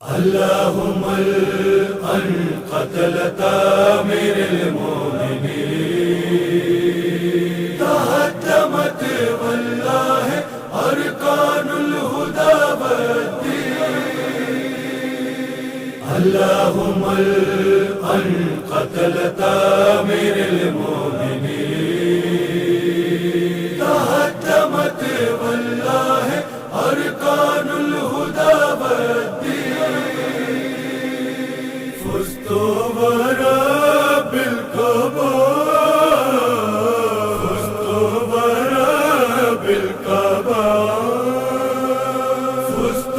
اللهم القن قتلة أمير المؤمنين تهدمت والله أركان الهدى والدين. اللهم القن قتلة أمير المؤمنين تهدمت والله أركان الهدى والدين. فزت ورب الكعبة فزت ورب الكعبة فزت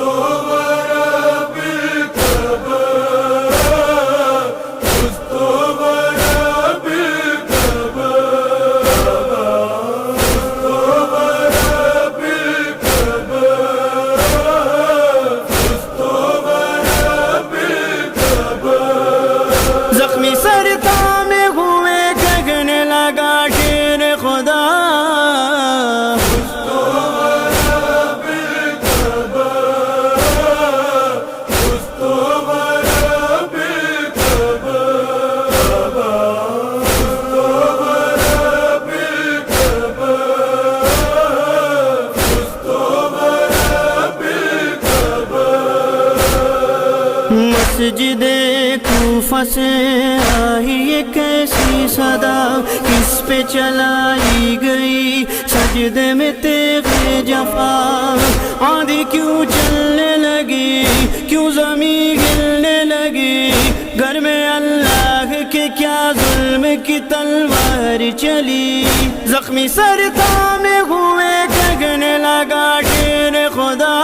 ورب الكعبة فزت ورب الكعبة فزت ورب الكعبة فزت ورب الكعبة. زخمی سرتا میں ہوئے گگنے لگا شیر خدا. مسجد کوفہ سے آئی ایک ایسی صدا کس پہ چلائی گئی سجدے میں تیغ جفا. آندھی کیوں چلنے لگی کیوں زمین ہلنے لگی گھر میں اللہ کے کیا ظلم کی تلوار چلی. زخمی سرتا میں ہوئے گگنے لگا شیر خدا.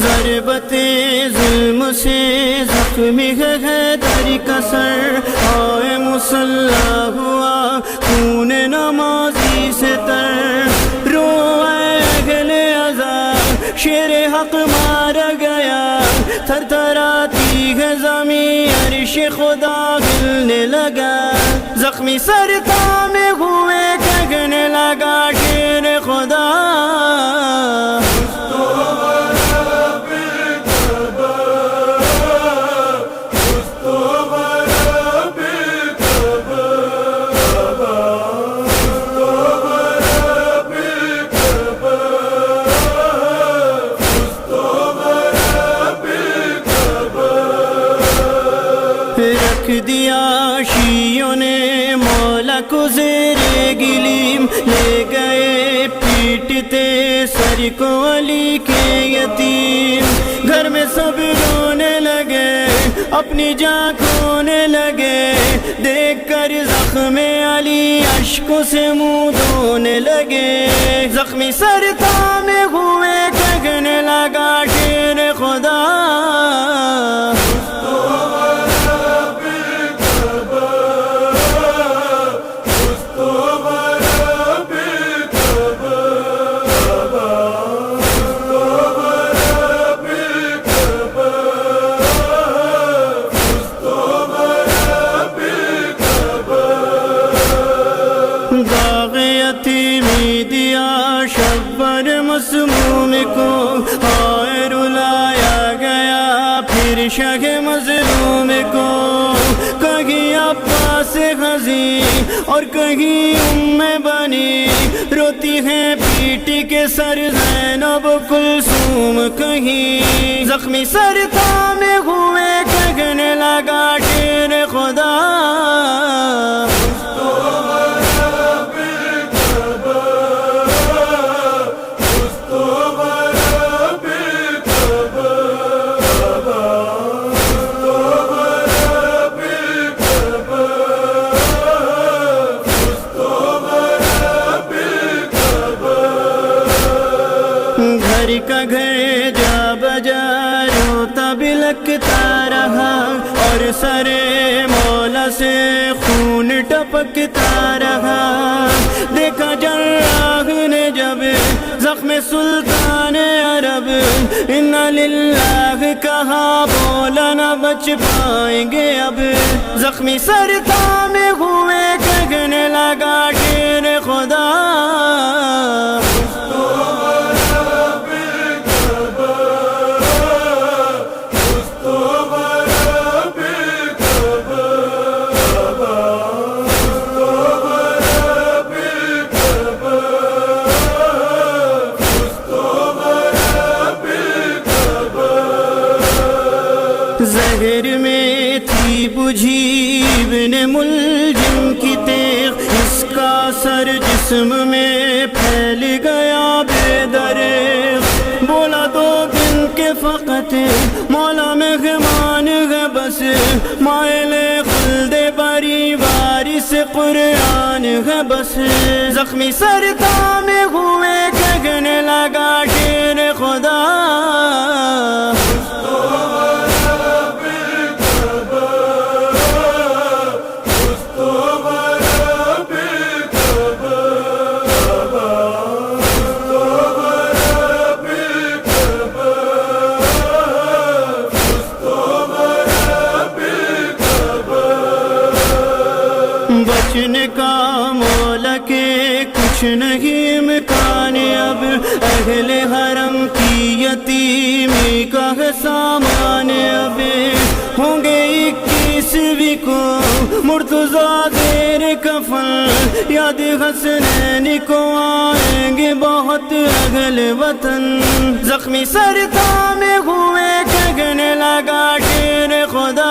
ضربت ظلم سے زخمی ہے حیدر کا سر. آئے مسلح ہوا خون نمازی سے تر. رو اے اہل عذاب شیر حق مارا گیا. تھر تھراتی ہے زمین عرش خدا ہلنے لگا. زخمی سرتا میں ہوئے گگنے لگا شیر خدا. رکھ دیا شیعوں نے مولا کو زیر گلیم. لے گئے پیٹتے سر کو علی کے یتیم. گھر میں سب رونے لگے اپنی جان کھونے لگے. دیکھ کر زخم علی اشکوں سے منہ دھونے لگے. زخمی سرتا میں ہوئے گگنے لگا شیر خدا. شبر مسموم کو آئے رلایا گیا پھر شہ مظلوم کو. کہیں عباس غزی اور کہیں ام بنی روتی ہیں پیٹی کے سر زینب کلثوم کہیں. زخمی سرتا میں ہوئے گگنے لگا شیر خدا. گھر کا گھر جا بجا روتا بلکتا رہا اور سر مولا سے خون ٹپکتا رہا. دیکھا جراح نے جب زخم سلطان عرب انا للہ کہا بولا نہ بچ پائیں گے اب زخمی سر تامے ہوئے کہنے لگا شیر خدا زہر میں تھی بجھی ابن ملجم کی تیغ اس کا سر جسم میں پھیل گیا بے دریغ بولا 2 دن کے فقط مولا مہمان ہے بس مائل خلد بری وارث قرآن ہے بس زخمی سر تامے ہوئے کہنے لگا شیر خدا بچنے کا مولا کے کچھ نہیں امکان اب اہل حرم کی یتیمی کا ہے سامان اب ہوں گے 21ویں کو مرتضیٰ زیر کفن یاد حسنین کو آئیں گے بہت اہل وطن زخمی سر تامے ہوئے کہنے لگا شیر خدا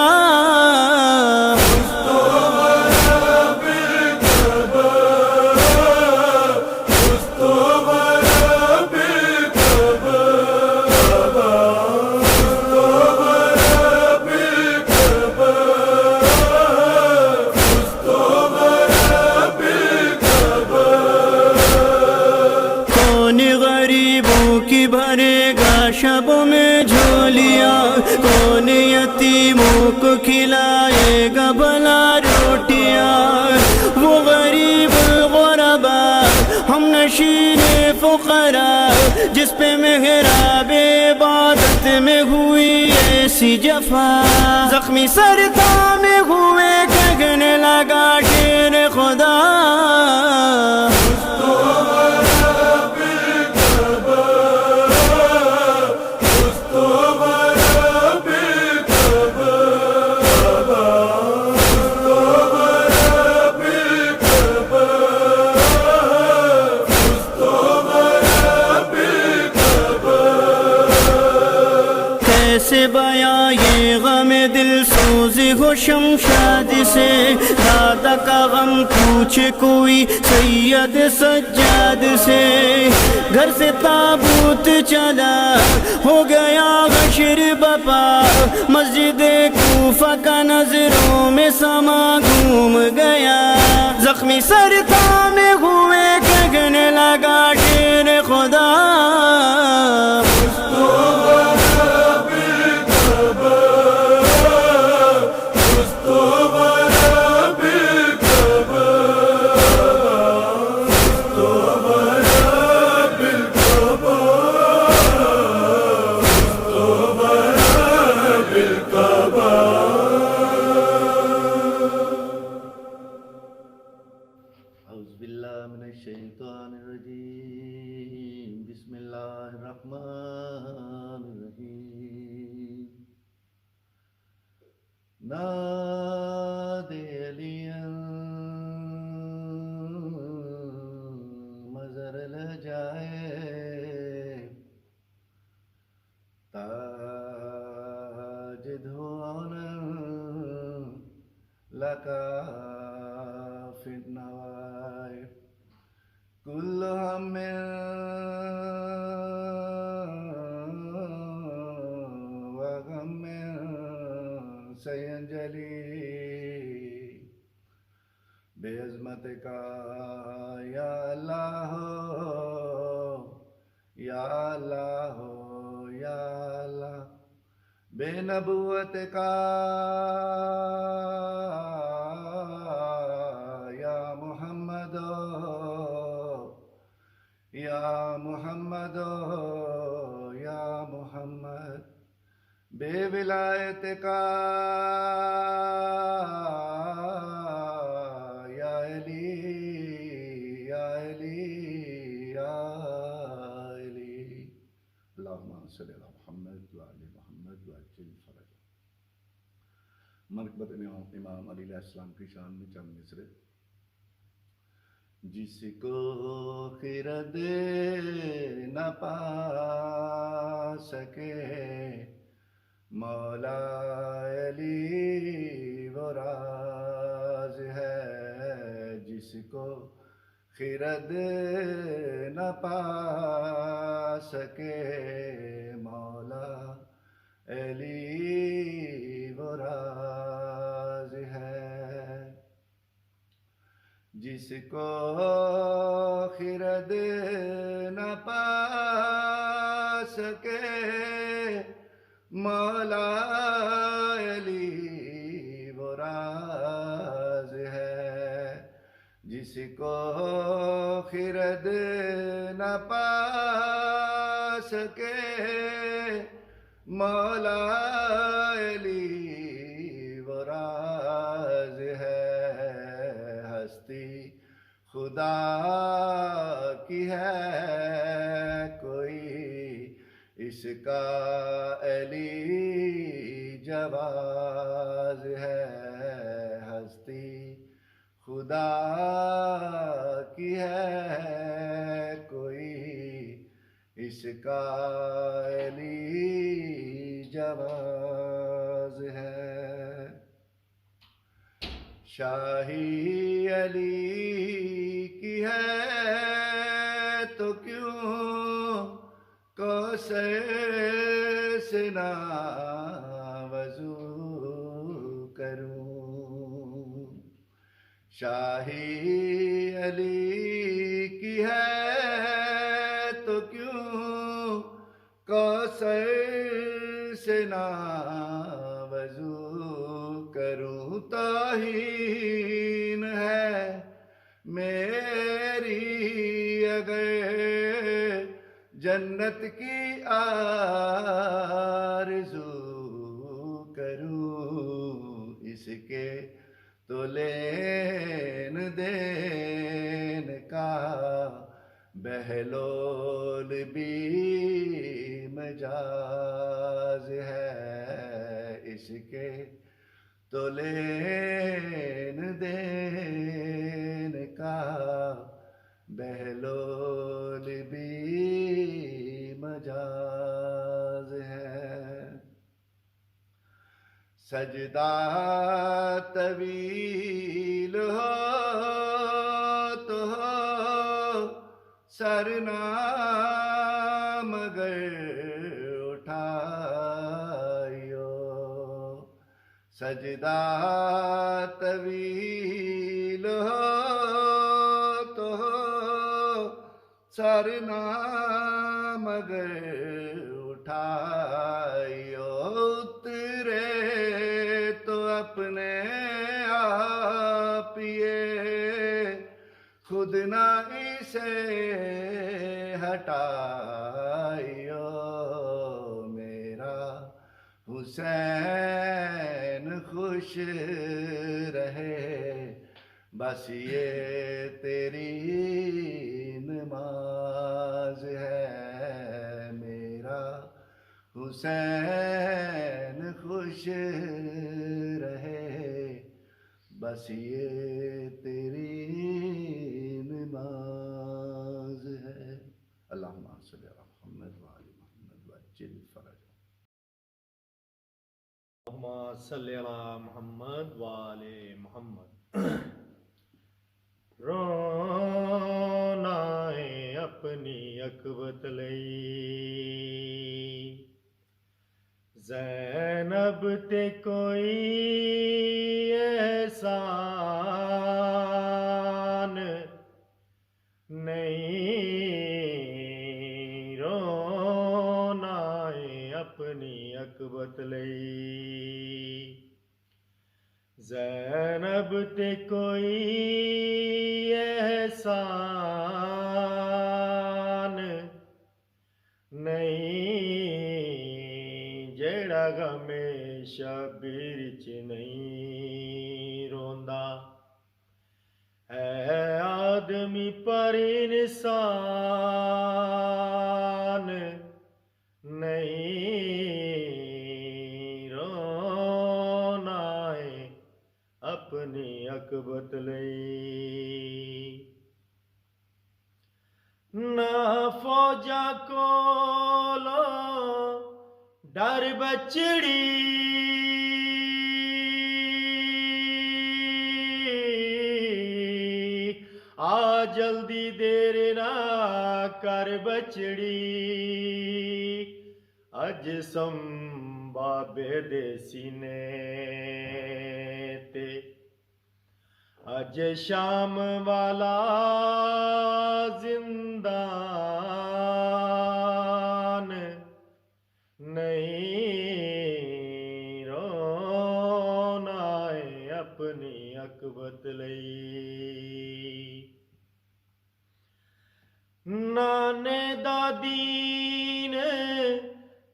بھرے گا شبوں میں جھولیاں کون یتیموں کو کھلائے گا بھلا روٹیاں وہ غریب الغرباء ہم نشین فقراء جس پہ محراب عبادت میں ہوئی ایسی جفا زخمی سر تامے ہوئے کہنے لگا شیر خدا سے بیاں یہ غم دل سوزی ہو شمشاد سے دادا کا غم پوچھ کوئی سید سجاد سے گھر سے تابوت چلا ہو گیا حشر بپا مسجد کوفہ کا نظروں میں سما گھوم گیا زخمی سر تامے ہوئے کہنے لگا شیر خدا اعوذ باللہ من الشیطان الرجیم بسم اللہ الرحمن الرحیم نادے علیاں مزر لجائے تاج دھونا لکا فِنَّوَائِ كُلُّ ہَمٍّ وَغَمٍّ سَيَنْجَلِي بِعِظْمَتِكَ یا اللہ یا اللہ یا اللہ بِنَبُوَّتِكَ یا محمد ولایت کا یا علی یا علی یا علی اللہم صلی علی محمد وعلی محمد وعجل فرج مرکبت امام علی علیہ السلام کی شان میں چند مصرے جس کو خرد نہ پا سکے مولا علی وہ راز ہے جس کو خرد نہ پا سکے مولا علی وہ راز ہے جس کو خرد نہ پا سکے مولا علی وہ راز ہے جس کو خرد نہ پا سکے مولا علی وہ راز ہے ہستی خدا کی ہے کوئی اس کا علی جواز ہے ہستی خدا کی ہے کوئی اس کا علی جواز ہے شاہی علی کی ہے تو کیوں کوثر سے نہ وضو کروں شاہی علی کی ہے تو کیوں کوثر سے نہ وضو کروں توہین ہے میری اگر جنت کی آرزو کروں اس کے تو لین دین کا بہلول بھی مجاز ہے اس کے تو لین دین کا بہلول بھی مجاز ہے سجدہ طویل ہو تو ہو سرنا مگر اٹھائیو سجدہ طویل ہو تو ہو سرنا مگر اٹھائیو اترے تو اپنے آپ یہ خود نہ اسے ہٹائیو میرا حسین خوش رہے بس یہ تیری نماز ہے میرا حسین خوش رہے بس یہ تیری نماز ہے اللہم صلی علی محمد وعلی محمد وعجل فرج اللہم صلی علی محمد وعلی محمد رونا ہے اپنی عقبت لئی زینب تے کوئی احسان نہیں رونا ہے اپنی عقبت لئی زینب تے کوئی احسان نہیں جیڑا غم شبیر چ نہیں روندا ہے آدمی پر انسان نہیں رونا ہے اپنی عقبت لئی نہ فوجا کولو ڈر بچڑی آ جلدی دیر نہ کر بچڑی اج سمبابے دے سینے تے اج شام والا زندان نہیں رونا ہے اپنی عقبت لئی نانے دادی نے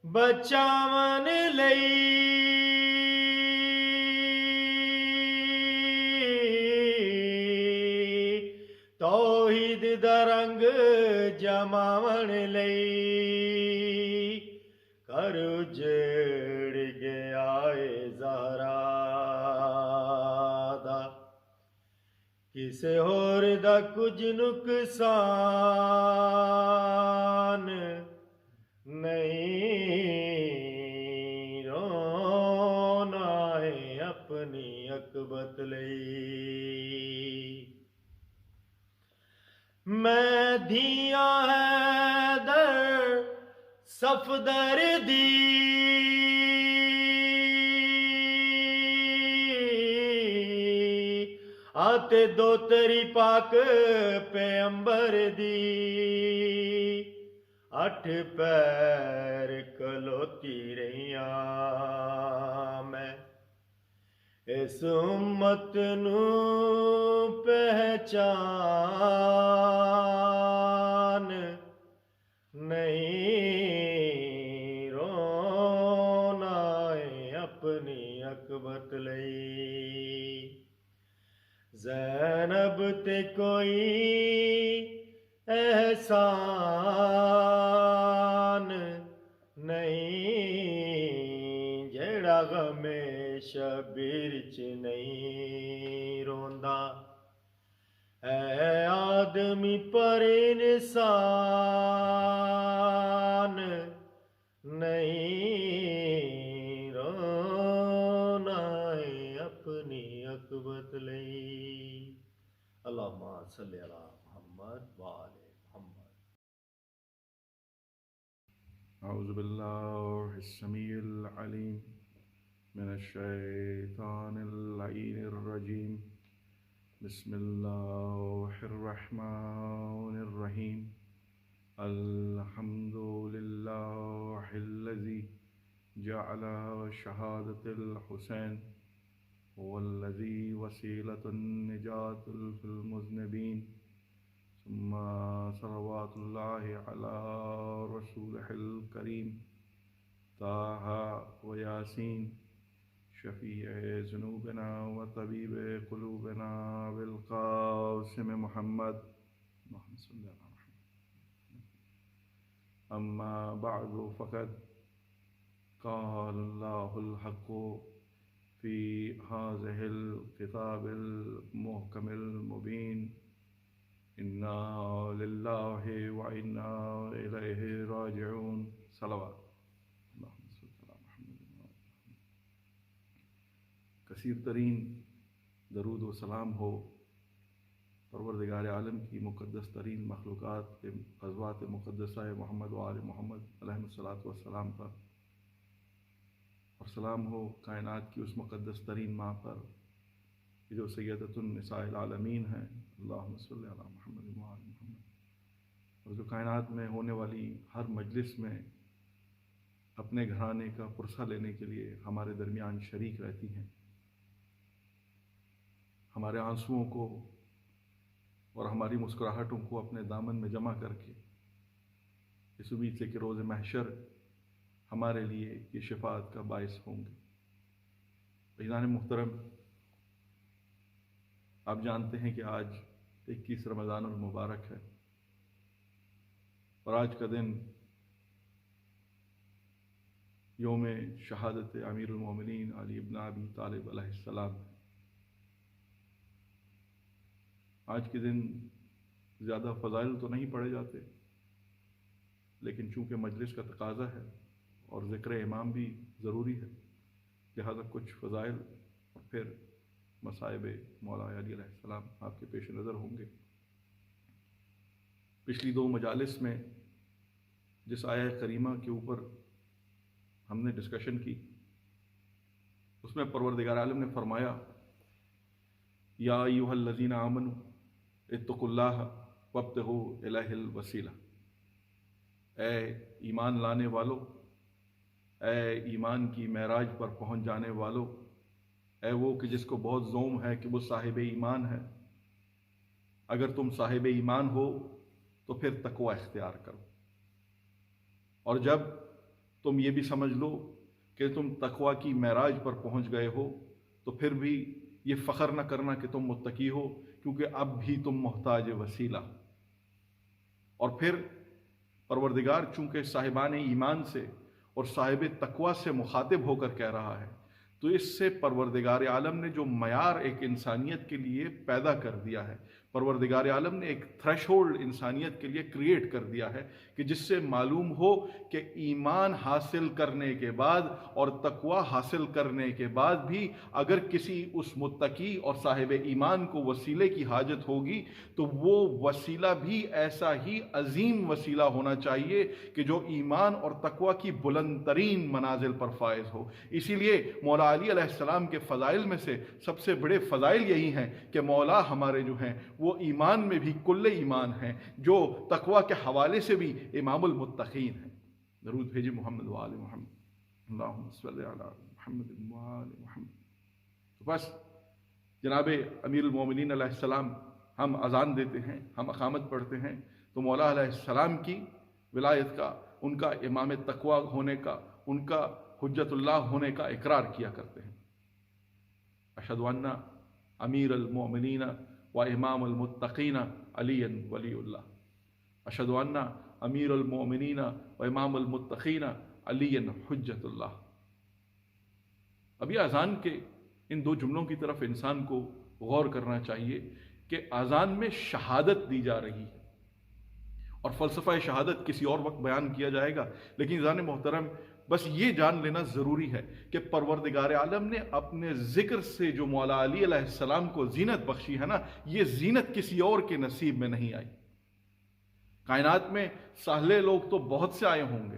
بچاون لئی توحید دا رنگ جماون لئی کر اجڑ گیا اے زہرا دا کسے ہور دا کچھ نقصان نہیں رونا ہے اپنی عقبت لئی میں دھیاں حیدر صفدر دی آتے دو تری پاک پیمبر دی اٹھ پیر کلوتی رہیاں میں اس امت نو پہچان نہیں رونا ہے اپنی عقبت لئی زینب تے کوئی احسان نہیں جیڑا غم شبیر چ نہیں روندا ہے آدمی پر انسان نہیں رونا ہے اپنی عقبت لئی اللہم صلی علی محمد وآل محمد اعوذ باللہ السمیع العلیم من الشیطان اللعین الرجیم بسم اللہ الرحمن الرحیم الحمد للہ الذی جعل شہادت الحسین والذی وسیلۃ النجات فی المذنبین ثم صلوات اللہ علی رسولہ الکریم طٰہٰ و یاسین شفیع ذنوبنا و طبیب قلوبنا بالقاسم محمد اللہم صلی علی محمد اما بعد فقد قال اللہ الحق فی هذه الكتاب المحکم المبین انا للہ و انا الیہ راجعون صلوات اللہم صلی علی محمد کثیر ترین درود و سلام ہو پروردگار عالم کی مقدس ترین مخلوقات کے غزوات مقدسہ محمد و آل محمد علیہ الصلاۃ والسلام پر، اور سلام ہو کائنات کی اس مقدس ترین ماں پر جو سیدۃ النساء العالمین ہیں، اللہم صلی علی محمد و آل محمد، اور جو کائنات میں ہونے والی ہر مجلس میں اپنے گھرانے کا پرسہ لینے کے لیے ہمارے درمیان شریک رہتی ہیں، ہمارے آنسوؤں کو اور ہماری مسکراہٹوں کو اپنے دامن میں جمع کر کے اس امید سے کہ روز محشر ہمارے لیے یہ شفاعت کا باعث ہوں گے۔ عزیزان محترم، آپ جانتے ہیں کہ آج 21 رمضان المبارک ہے، اور آج کا دن یوم شہادت امیر المومنین علی ابن ابی طالب علیہ السلام ہے۔ آج کے دن زیادہ فضائل تو نہیں پڑھے جاتے، لیکن چونکہ مجلس کا تقاضا ہے اور ذکر امام بھی ضروری ہے، لہذا کچھ فضائل اور پھر مصائب مولا علی علیہ السلام آپ کے پیش نظر ہوں گے۔ پچھلی 2 مجالس میں جس آیہ کریمہ کے اوپر ہم نے ڈسکشن کی، اس میں پروردگار عالم نے فرمایا، یا ایھا الذین آمنوا اتقوا اللہ وابتغوا الیہ الوسیلہ، اے ایمان لانے والو، اے ایمان کی معراج پر پہنچ جانے والو، اے وہ کہ جس کو بہت زوم ہے کہ وہ صاحب ایمان ہے، اگر تم صاحب ایمان ہو تو پھر تقوی اختیار کرو، اور جب تم یہ بھی سمجھ لو کہ تم تقوی کی معراج پر پہنچ گئے ہو تو پھر بھی یہ فخر نہ کرنا کہ تم متقی ہو، کیونکہ اب بھی تم محتاج وسیلہ۔ اور پھر پروردگار چونکہ صاحبان ایمان سے اور صاحب تقوی سے مخاطب ہو کر کہہ رہا ہے، تو اس سے پروردگار عالم نے جو معیار ایک انسانیت کے لیے پیدا کر دیا ہے، پروردگار عالم نے ایک تھریش ہولڈ انسانیت کے لیے کریٹ کر دیا ہے کہ جس سے معلوم ہو کہ ایمان حاصل کرنے کے بعد اور تقوی حاصل کرنے کے بعد بھی اگر کسی اس متقی اور صاحب ایمان کو وسیلے کی حاجت ہوگی تو وہ وسیلہ بھی ایسا ہی عظیم وسیلہ ہونا چاہیے کہ جو ایمان اور تقوی کی بلند ترین منازل پر فائز ہو۔ اسی لیے مولا علی علیہ السلام کے فضائل میں سے سب سے بڑے فضائل یہی ہیں کہ مولا ہمارے جو ہیں وہ ایمان میں بھی کل ایمان ہیں، جو تقوی کے حوالے سے بھی امام المتقین ہیں۔ درود بھیجی محمد و آل محمد، اللہم صلی علی محمد و آل محمد۔ تو بس جناب امیر المومنین علیہ السلام، ہم اذان دیتے ہیں، ہم اقامت پڑھتے ہیں، تو مولا علیہ السلام کی ولایت کا، ان کا امام تقوی ہونے کا، ان کا حجت اللہ ہونے کا اقرار کیا کرتے ہیں۔ اشہد ان امیر المومنین و امام المتقین علی ولی اللہ، اشہد ان امیر المومنین و امام المتقین علی حجت اللہ۔ اب یہ اذان کے ان 2 جملوں کی طرف انسان کو غور کرنا چاہیے کہ اذان میں شہادت دی جا رہی ہے، اور فلسفہ شہادت کسی اور وقت بیان کیا جائے گا، لیکن عزیزان محترم بس یہ جان لینا ضروری ہے کہ پروردگار عالم نے اپنے ذکر سے جو مولا علی علیہ السلام کو زینت بخشی ہے نا، یہ زینت کسی اور کے نصیب میں نہیں آئی۔ کائنات میں سالے لوگ تو بہت سے آئے ہوں گے،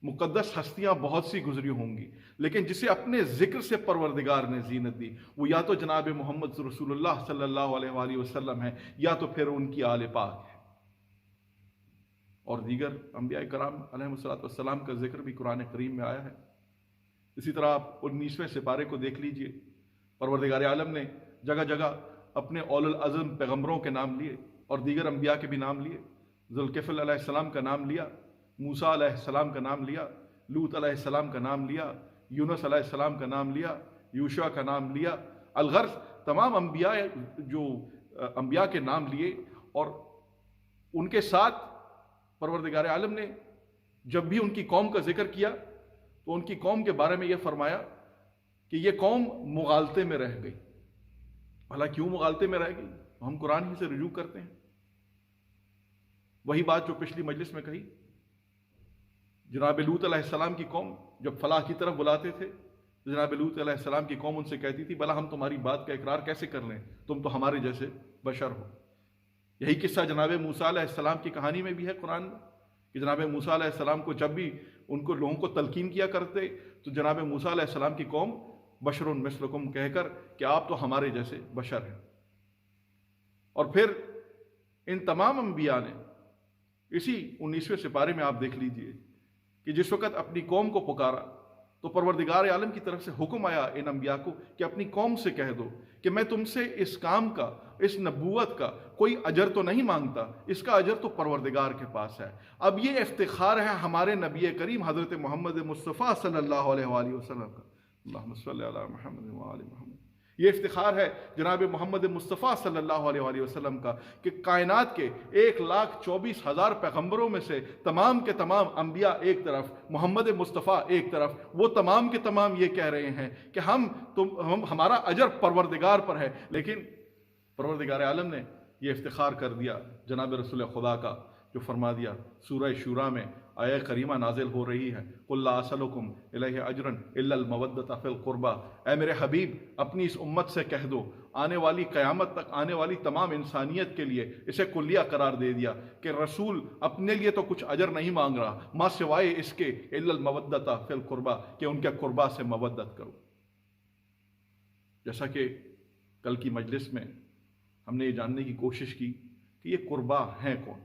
مقدس ہستیاں بہت سی گزری ہوں گی، لیکن جسے اپنے ذکر سے پروردگار نے زینت دی وہ یا تو جناب محمد رسول اللہ صلی اللہ علیہ وآلہ وسلم ہے، یا تو پھر ان کی آل پاک ہے۔ اور دیگر انبیاء کرام علیہ السلام کا ذکر بھی قرآن کریم میں آیا ہے۔ اسی طرح آپ 19ویں سپارے کو دیکھ لیجئے، پروردگار عالم نے جگہ جگہ اپنے اول العزم پیغمبروں کے نام لیے اور دیگر انبیاء کے بھی نام لیے۔ ذوالکفل علیہ السلام کا نام لیا، موسیٰ علیہ السلام کا نام لیا، لوط علیہ السلام کا نام لیا، یونس علیہ السلام کا نام لیا، یوشع کا نام لیا۔ الغرض تمام انبیاء جو انبیاء کے نام لیے، اور ان کے ساتھ پروردگار عالم نے جب بھی ان کی قوم کا ذکر کیا تو ان کی قوم کے بارے میں یہ فرمایا کہ یہ قوم مغالطے میں رہ گئی۔ بھلا کیوں مغالطے میں رہ گئی؟ ہم قرآن ہی سے رجوع کرتے ہیں، وہی بات جو پچھلی مجلس میں کہی۔ جناب لوط علیہ السلام کی قوم جب فلاح کی طرف بلاتے تھے، جناب لوط علیہ السلام کی قوم ان سے کہتی تھی بھلا ہم تمہاری بات کا اقرار کیسے کر لیں، تم تو ہمارے جیسے بشر ہو۔ یہی قصہ جناب موسیٰ علیہ السلام کی کہانی میں بھی ہے قرآن میں، کہ جناب موسیٰ علیہ السلام کو جب بھی ان کو لوگوں کو تلقین کیا کرتے تو جناب موسیٰ علیہ السلام کی قوم بشر مثلکم کہہ کر کہ آپ تو ہمارے جیسے بشر ہیں۔ اور پھر ان تمام انبیاء نے اسی 19ویں سپارے میں آپ دیکھ لیجئے کہ جس وقت اپنی قوم کو پکارا تو پروردگار عالم کی طرف سے حکم آیا ان انبیاء کو کہ اپنی قوم سے کہہ دو کہ میں تم سے اس کام کا، اس نبوت کا کوئی اجر تو نہیں مانگتا، اس کا اجر تو پروردگار کے پاس ہے۔ اب یہ افتخار ہے ہمارے نبی کریم حضرت محمد مصطفیٰ صلی اللہ علیہ وآلہ وسلم کا، اللہم صلی علی محمد وآل محمد۔ یہ افتخار ہے جناب محمد مصطفیٰ صلی اللہ علیہ وآلہ وسلم کا کہ کائنات کے 1,24,000 پیغمبروں میں سے تمام کے تمام انبیاء ایک طرف، محمد مصطفیٰ ایک طرف، وہ تمام کے تمام یہ کہہ رہے ہیں کہ ہمارا اجر پروردگار پر ہے۔ لیکن پروردگار عالم نے یہ افتخار کر دیا جناب رسول خدا کا، جو فرما دیا سورہ شورا میں آیہ کریمہ نازل ہو رہی ہے، قُلْ لَا أَسْأَلُكُمْ إِلَيْهِ أَجْرًا إِلَّا الْمَوَدَّةَ فِي الْقُرْبَى، اے میرے حبیب اپنی اس امت سے کہہ دو، آنے والی قیامت تک آنے والی تمام انسانیت کے لیے اسے کلیہ قرار دے دیا کہ رسول اپنے لیے تو کچھ اجر نہیں مانگ رہا ما سوائے اس کے إِلَّا الْمَوَدَّةَ فِي الْقُرْبَى، کہ ان کے قربا سے مودت کرو۔ جیسا کہ کل کی مجلس میں ہم نے یہ جاننے کی کوشش کی کہ یہ قربا ہیں کون،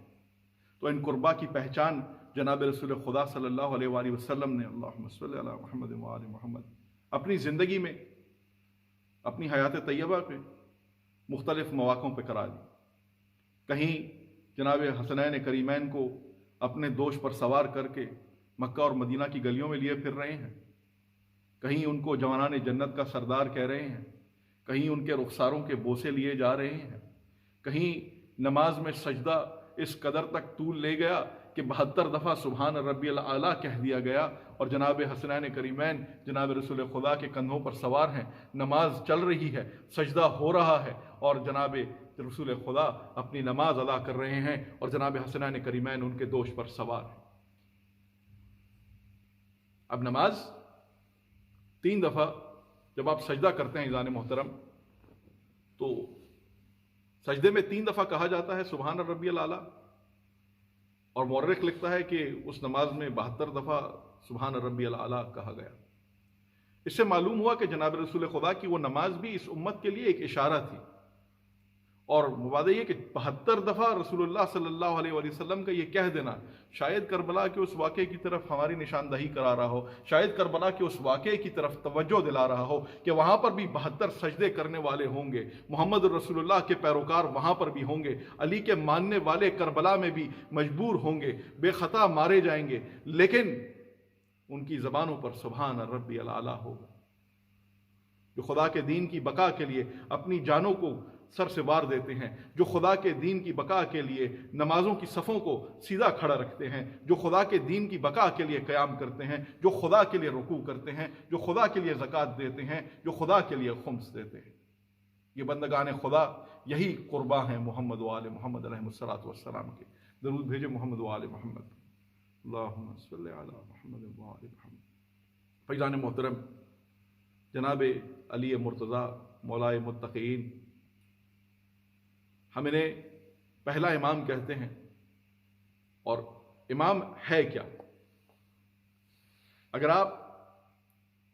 تو ان قربا کی پہچان جناب رسول خدا صلی اللہ علیہ وآلہ وسلم نے، اللہم صلی علی محمد وآل محمد، اپنی زندگی میں، اپنی حیات طیبہ پہ مختلف مواقعوں پہ کرا دی۔ کہیں جناب حسنین کریمین کو اپنے دوش پر سوار کر کے مکہ اور مدینہ کی گلیوں میں لیے پھر رہے ہیں، کہیں ان کو جوانان جنت کا سردار کہہ رہے ہیں، کہیں ان کے رخساروں کے بوسے لیے جا رہے ہیں، کہیں نماز میں سجدہ اس قدر تک طول لے گیا کہ 72 دفعہ سبحان ربی الاعلیٰ کہہ دیا گیا، اور جناب حسنین کریمین جناب رسول خدا کے کندھوں پر سوار ہیں، نماز چل رہی ہے، سجدہ ہو رہا ہے، اور جناب رسول خدا اپنی نماز ادا کر رہے ہیں، اور جناب حسنین کریمین ان کے دوش پر سوار ہیں۔ اب نماز 3 دفعہ جب آپ سجدہ کرتے ہیں عزیزان محترم، تو سجدے میں 3 دفعہ کہا جاتا ہے سبحان ربی الاعلیٰ، اور مورخ لکھتا ہے کہ اس نماز میں 72 دفعہ سبحان ربی الاعلیٰ کہا گیا۔ اس سے معلوم ہوا کہ جناب رسول خدا کی وہ نماز بھی اس امت کے لیے ایک اشارہ تھی، اور مبادہ یہ کہ 72 دفعہ رسول اللہ صلی اللہ علیہ وآلہ وسلم کا یہ کہہ دینا شاید کربلا کے اس واقعے کی طرف ہماری نشاندہی کرا رہا ہو، شاید کربلا کے اس واقعے کی طرف توجہ دلا رہا ہو کہ وہاں پر بھی 72 سجدے کرنے والے ہوں گے، محمد رسول اللہ کے پیروکار وہاں پر بھی ہوں گے، علی کے ماننے والے کربلا میں بھی مجبور ہوں گے، بے خطا مارے جائیں گے، لیکن ان کی زبانوں پر سبحان ربی الاعلیٰ ہوگا۔ جو خدا کے دین کی بقا کے لیے اپنی جانوں کو سر سے وار دیتے ہیں، جو خدا کے دین کی بقا کے لیے نمازوں کی صفوں کو سیدھا کھڑا رکھتے ہیں، جو خدا کے دین کی بقا کے لیے قیام کرتے ہیں، جو خدا کے لیے رکوع کرتے ہیں، جو خدا کے لیے زکوٰۃ دیتے ہیں، جو خدا کے لیے خمس دیتے ہیں، یہ بندگان خدا یہی قربا ہیں محمد و آل محمد علیہ الصلوۃ والسلام کے۔ درود بھیجے محمد و آل محمد، اللہم صلی علی محمد و آل محمد۔ فیضان محترم، جناب علی مرتضیٰ مولائے متقین ہم انہیں پہلا امام کہتے ہیں، اور امام ہے کیا؟ اگر آپ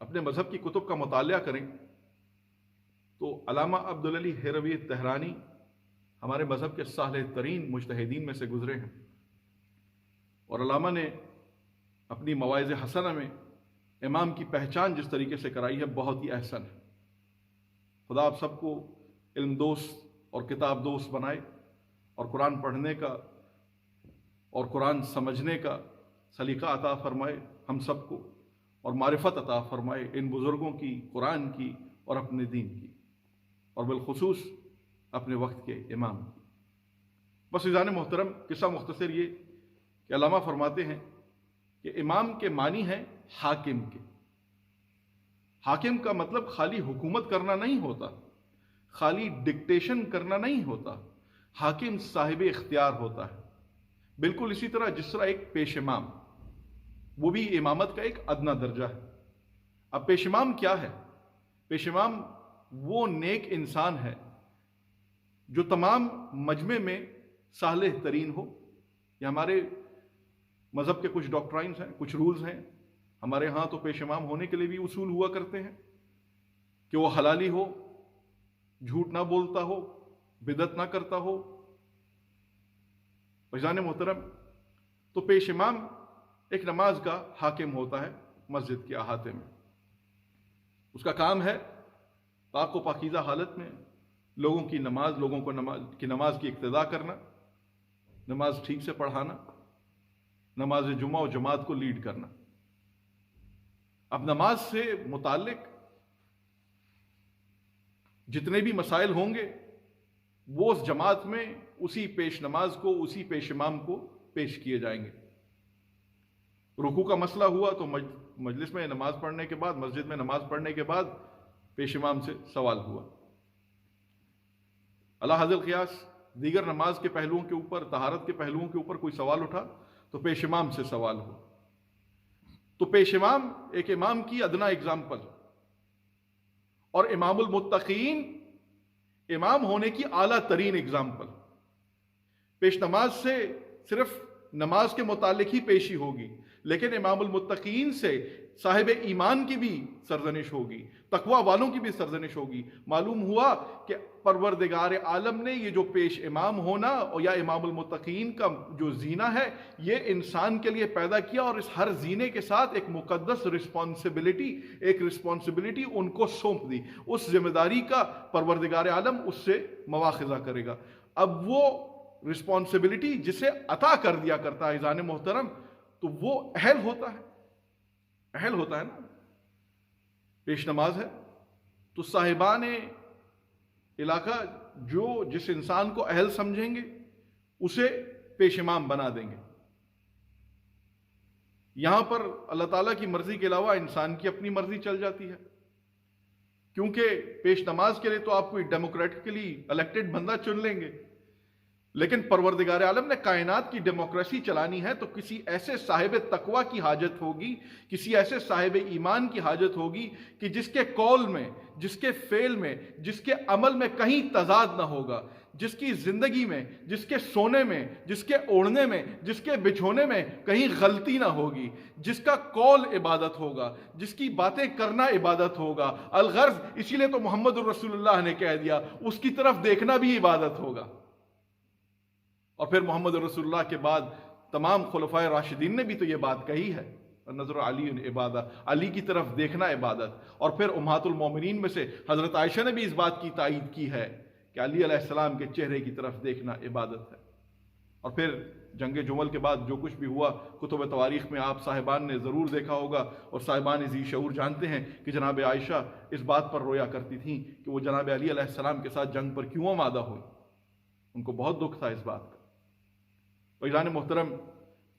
اپنے مذہب کی کتب کا مطالعہ کریں تو علامہ عبدالعلی ہیروی تہرانی ہمارے مذہب کے صالح ترین مجتہدین میں سے گزرے ہیں، اور علامہ نے اپنی مواعظ حسنہ میں امام کی پہچان جس طریقے سے کرائی ہے بہت ہی احسن ہے۔ خدا آپ سب کو علم دوست اور کتاب دوست بنائے، اور قرآن پڑھنے کا اور قرآن سمجھنے کا سلیقہ عطا فرمائے ہم سب کو، اور معرفت عطا فرمائے ان بزرگوں کی، قرآن کی اور اپنے دین کی، اور بالخصوص اپنے وقت کے امام کی۔ بس عزیزان محترم، قصہ مختصر یہ کہ علامہ فرماتے ہیں کہ امام کے معنی ہیں حاکم کے۔ حاکم کا مطلب خالی حکومت کرنا نہیں ہوتا، خالی ڈکٹیشن کرنا نہیں ہوتا، حاکم صاحب اختیار ہوتا ہے۔ بالکل اسی طرح جس طرح ایک پیش امام، وہ بھی امامت کا ایک ادنا درجہ ہے۔ اب پیش امام کیا ہے؟ پیش امام وہ نیک انسان ہے جو تمام مجمع میں صالح ترین ہو۔ یہ ہمارے مذہب کے کچھ ڈاکٹرائنز ہیں، کچھ رولز ہیں۔ ہمارے ہاں تو پیش امام ہونے کے لیے بھی اصول ہوا کرتے ہیں کہ وہ حلالی ہو، جھوٹ نہ بولتا ہو، بدعت نہ کرتا ہو۔ فیضان محترم، تو پیش امام ایک نماز کا حاکم ہوتا ہے مسجد کے احاطے میں۔ اس کا کام ہے پاک و پاکیزہ حالت میں لوگوں کی نماز کی اقتداء کرنا، نماز ٹھیک سے پڑھانا، نماز جمعہ و جماعت کو لیڈ کرنا۔ اب نماز سے متعلق جتنے بھی مسائل ہوں گے وہ اس جماعت میں اسی پیش نماز کو، اسی پیش امام کو پیش کیے جائیں گے۔ رکوع کا مسئلہ ہوا تو مجلس میں نماز پڑھنے کے بعد، مسجد میں نماز پڑھنے کے بعد پیش امام سے سوال ہوا۔ اللہ حضر قیاس دیگر نماز کے پہلوؤں کے اوپر، طہارت کے پہلوؤں کے اوپر کوئی سوال اٹھا تو پیش امام سے سوال ہوا۔ تو پیش امام ایک امام کی ادنا اگزامپل، اور امام المتقین امام ہونے کی اعلیٰ ترین اگزامپل۔ پیش نماز سے صرف نماز کے متعلق ہی پیشی ہوگی، لیکن امام المتقین سے صاحب ایمان کی بھی سرزنش ہوگی، تقوی والوں کی بھی سرزنش ہوگی۔ معلوم ہوا کہ پروردگار عالم نے یہ جو پیش امام ہونا اور یا امام المتقین کا جو زینہ ہے یہ انسان کے لیے پیدا کیا، اور اس ہر زینے کے ساتھ ایک مقدس رسپانسبلٹی ان کو سونپ دی۔ اس ذمہ داری کا پروردگار عالم اس سے مواخذہ کرے گا۔ اب وہ رسپانسبلٹی جسے عطا کر دیا کرتا ہے عزیزان محترم، تو وہ اہل ہوتا ہے نا۔ پیش نماز ہے تو صاحبان علاقہ جو جس انسان کو اہل سمجھیں گے اسے پیش امام بنا دیں گے۔ یہاں پر اللہ تعالیٰ کی مرضی کے علاوہ انسان کی اپنی مرضی چل جاتی ہے، کیونکہ پیش نماز کے لیے تو آپ کوئی ڈیموکریٹکلی الیکٹڈ بندہ چن لیں گے، لیکن پروردگار عالم نے کائنات کی ڈیموکریسی چلانی ہے تو کسی ایسے صاحب تقوی کی حاجت ہوگی، کسی ایسے صاحب ایمان کی حاجت ہوگی کہ جس کے قول میں، جس کے فعل میں، جس کے عمل میں کہیں تضاد نہ ہوگا، جس کی زندگی میں، جس کے سونے میں، جس کے اوڑھنے میں، جس کے بچھونے میں کہیں غلطی نہ ہوگی، جس کا قول عبادت ہوگا، جس کی باتیں کرنا عبادت ہوگا۔ الغرض اسی لیے تو محمد الرسول اللہ نے کہہ دیا اس کی طرف دیکھنا بھی عبادت ہوگا۔ اور پھر محمد رسول اللہ کے بعد تمام خلفائے راشدین نے بھی تو یہ بات کہی ہے، نظر علی عبادت، علی کی طرف دیکھنا عبادت۔ اور پھر امہات المومنین میں سے حضرت عائشہ نے بھی اس بات کی تائید کی ہے کہ علی علیہ السلام کے چہرے کی طرف دیکھنا عبادت ہے۔ اور پھر جنگ جمل کے بعد جو کچھ بھی ہوا کتب تواریخ میں آپ صاحبان نے ضرور دیکھا ہوگا، اور صاحبان ذی شعور جانتے ہیں کہ جناب عائشہ اس بات پر رویا کرتی تھیں کہ وہ جناب علی علیہ السلام کے ساتھ جنگ پر کیوں آمادہ ہوئی۔ ان کو بہت دکھ تھا اس بات کا۔ عزیزان محترم،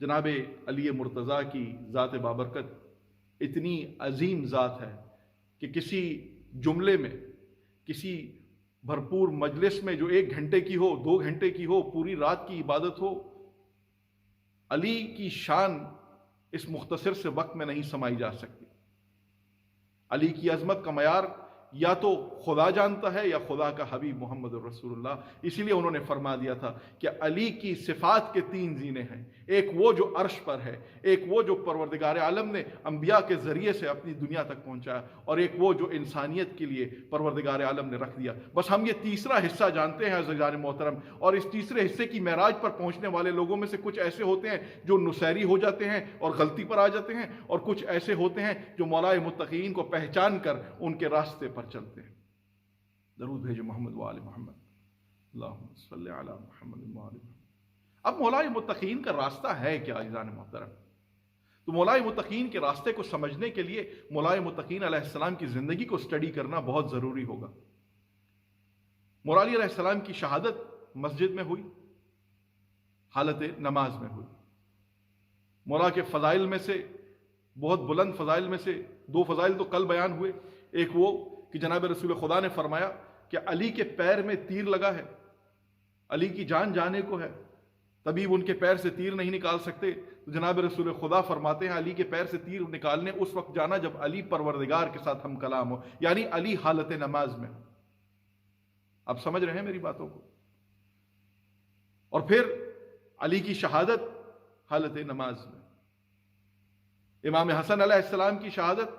جناب علی مرتضیٰ کی ذات بابرکت اتنی عظیم ذات ہے کہ کسی جملے میں، کسی بھرپور مجلس میں جو 1 گھنٹے کی ہو، 2 گھنٹے کی ہو، پوری رات کی عبادت ہو، علی کی شان اس مختصر سے وقت میں نہیں سمائی جا سکتی۔ علی کی عظمت کا معیار یا تو خدا جانتا ہے یا خدا کا حبیب محمد رسول اللہ۔ اسی لیے انہوں نے فرما دیا تھا کہ علی کی صفات کے 3 زینے ہیں، ایک وہ جو عرش پر ہے، ایک وہ جو پروردگار عالم نے انبیاء کے ذریعے سے اپنی دنیا تک پہنچایا، اور ایک وہ جو انسانیت کے لیے پروردگار عالم نے رکھ دیا۔ بس ہم یہ تیسرا حصہ جانتے ہیں عزیزان محترم، اور اس تیسرے حصے کی معراج پر پہنچنے والے لوگوں میں سے کچھ ایسے ہوتے ہیں جو نصیری ہو جاتے ہیں اور غلطی پر آ جاتے ہیں، اور کچھ ایسے ہوتے ہیں جو مولائے متقین کو پہچان کر ان کے راستے پر چلتے ہیں۔ درود بھیجو محمد و آل محمد، اللہم صلی علی محمد و آل محمد۔ اب مولائے متقین کا راستہ ہے کیا عزیزان محترم؟ تو مولائے متقین کے راستے کو سمجھنے کے لیے مولائے متقین علیہ السلام کی زندگی کو سٹڈی کرنا بہت ضروری ہوگا۔ مولا علی علیہ السلام کی شہادت مسجد میں ہوئی، حالت نماز میں ہوئی۔ مولا کے فضائل میں سے، بہت بلند فضائل میں سے 2 فضائل تو کل بیان ہوئے۔ ایک وہ کہ جناب رسول خدا نے فرمایا کہ علی کے پیر میں تیر لگا ہے، علی کی جان جانے کو ہے، طبیب ان کے پیر سے تیر نہیں نکال سکتے، تو جناب رسول خدا فرماتے ہیں علی کے پیر سے تیر نکالنے اس وقت جانا جب علی پروردگار کے ساتھ ہم کلام ہو، یعنی علی حالت نماز میں۔ آپ سمجھ رہے ہیں میری باتوں کو؟ اور پھر علی کی شہادت حالت نماز میں، امام حسن علیہ السلام کی شہادت،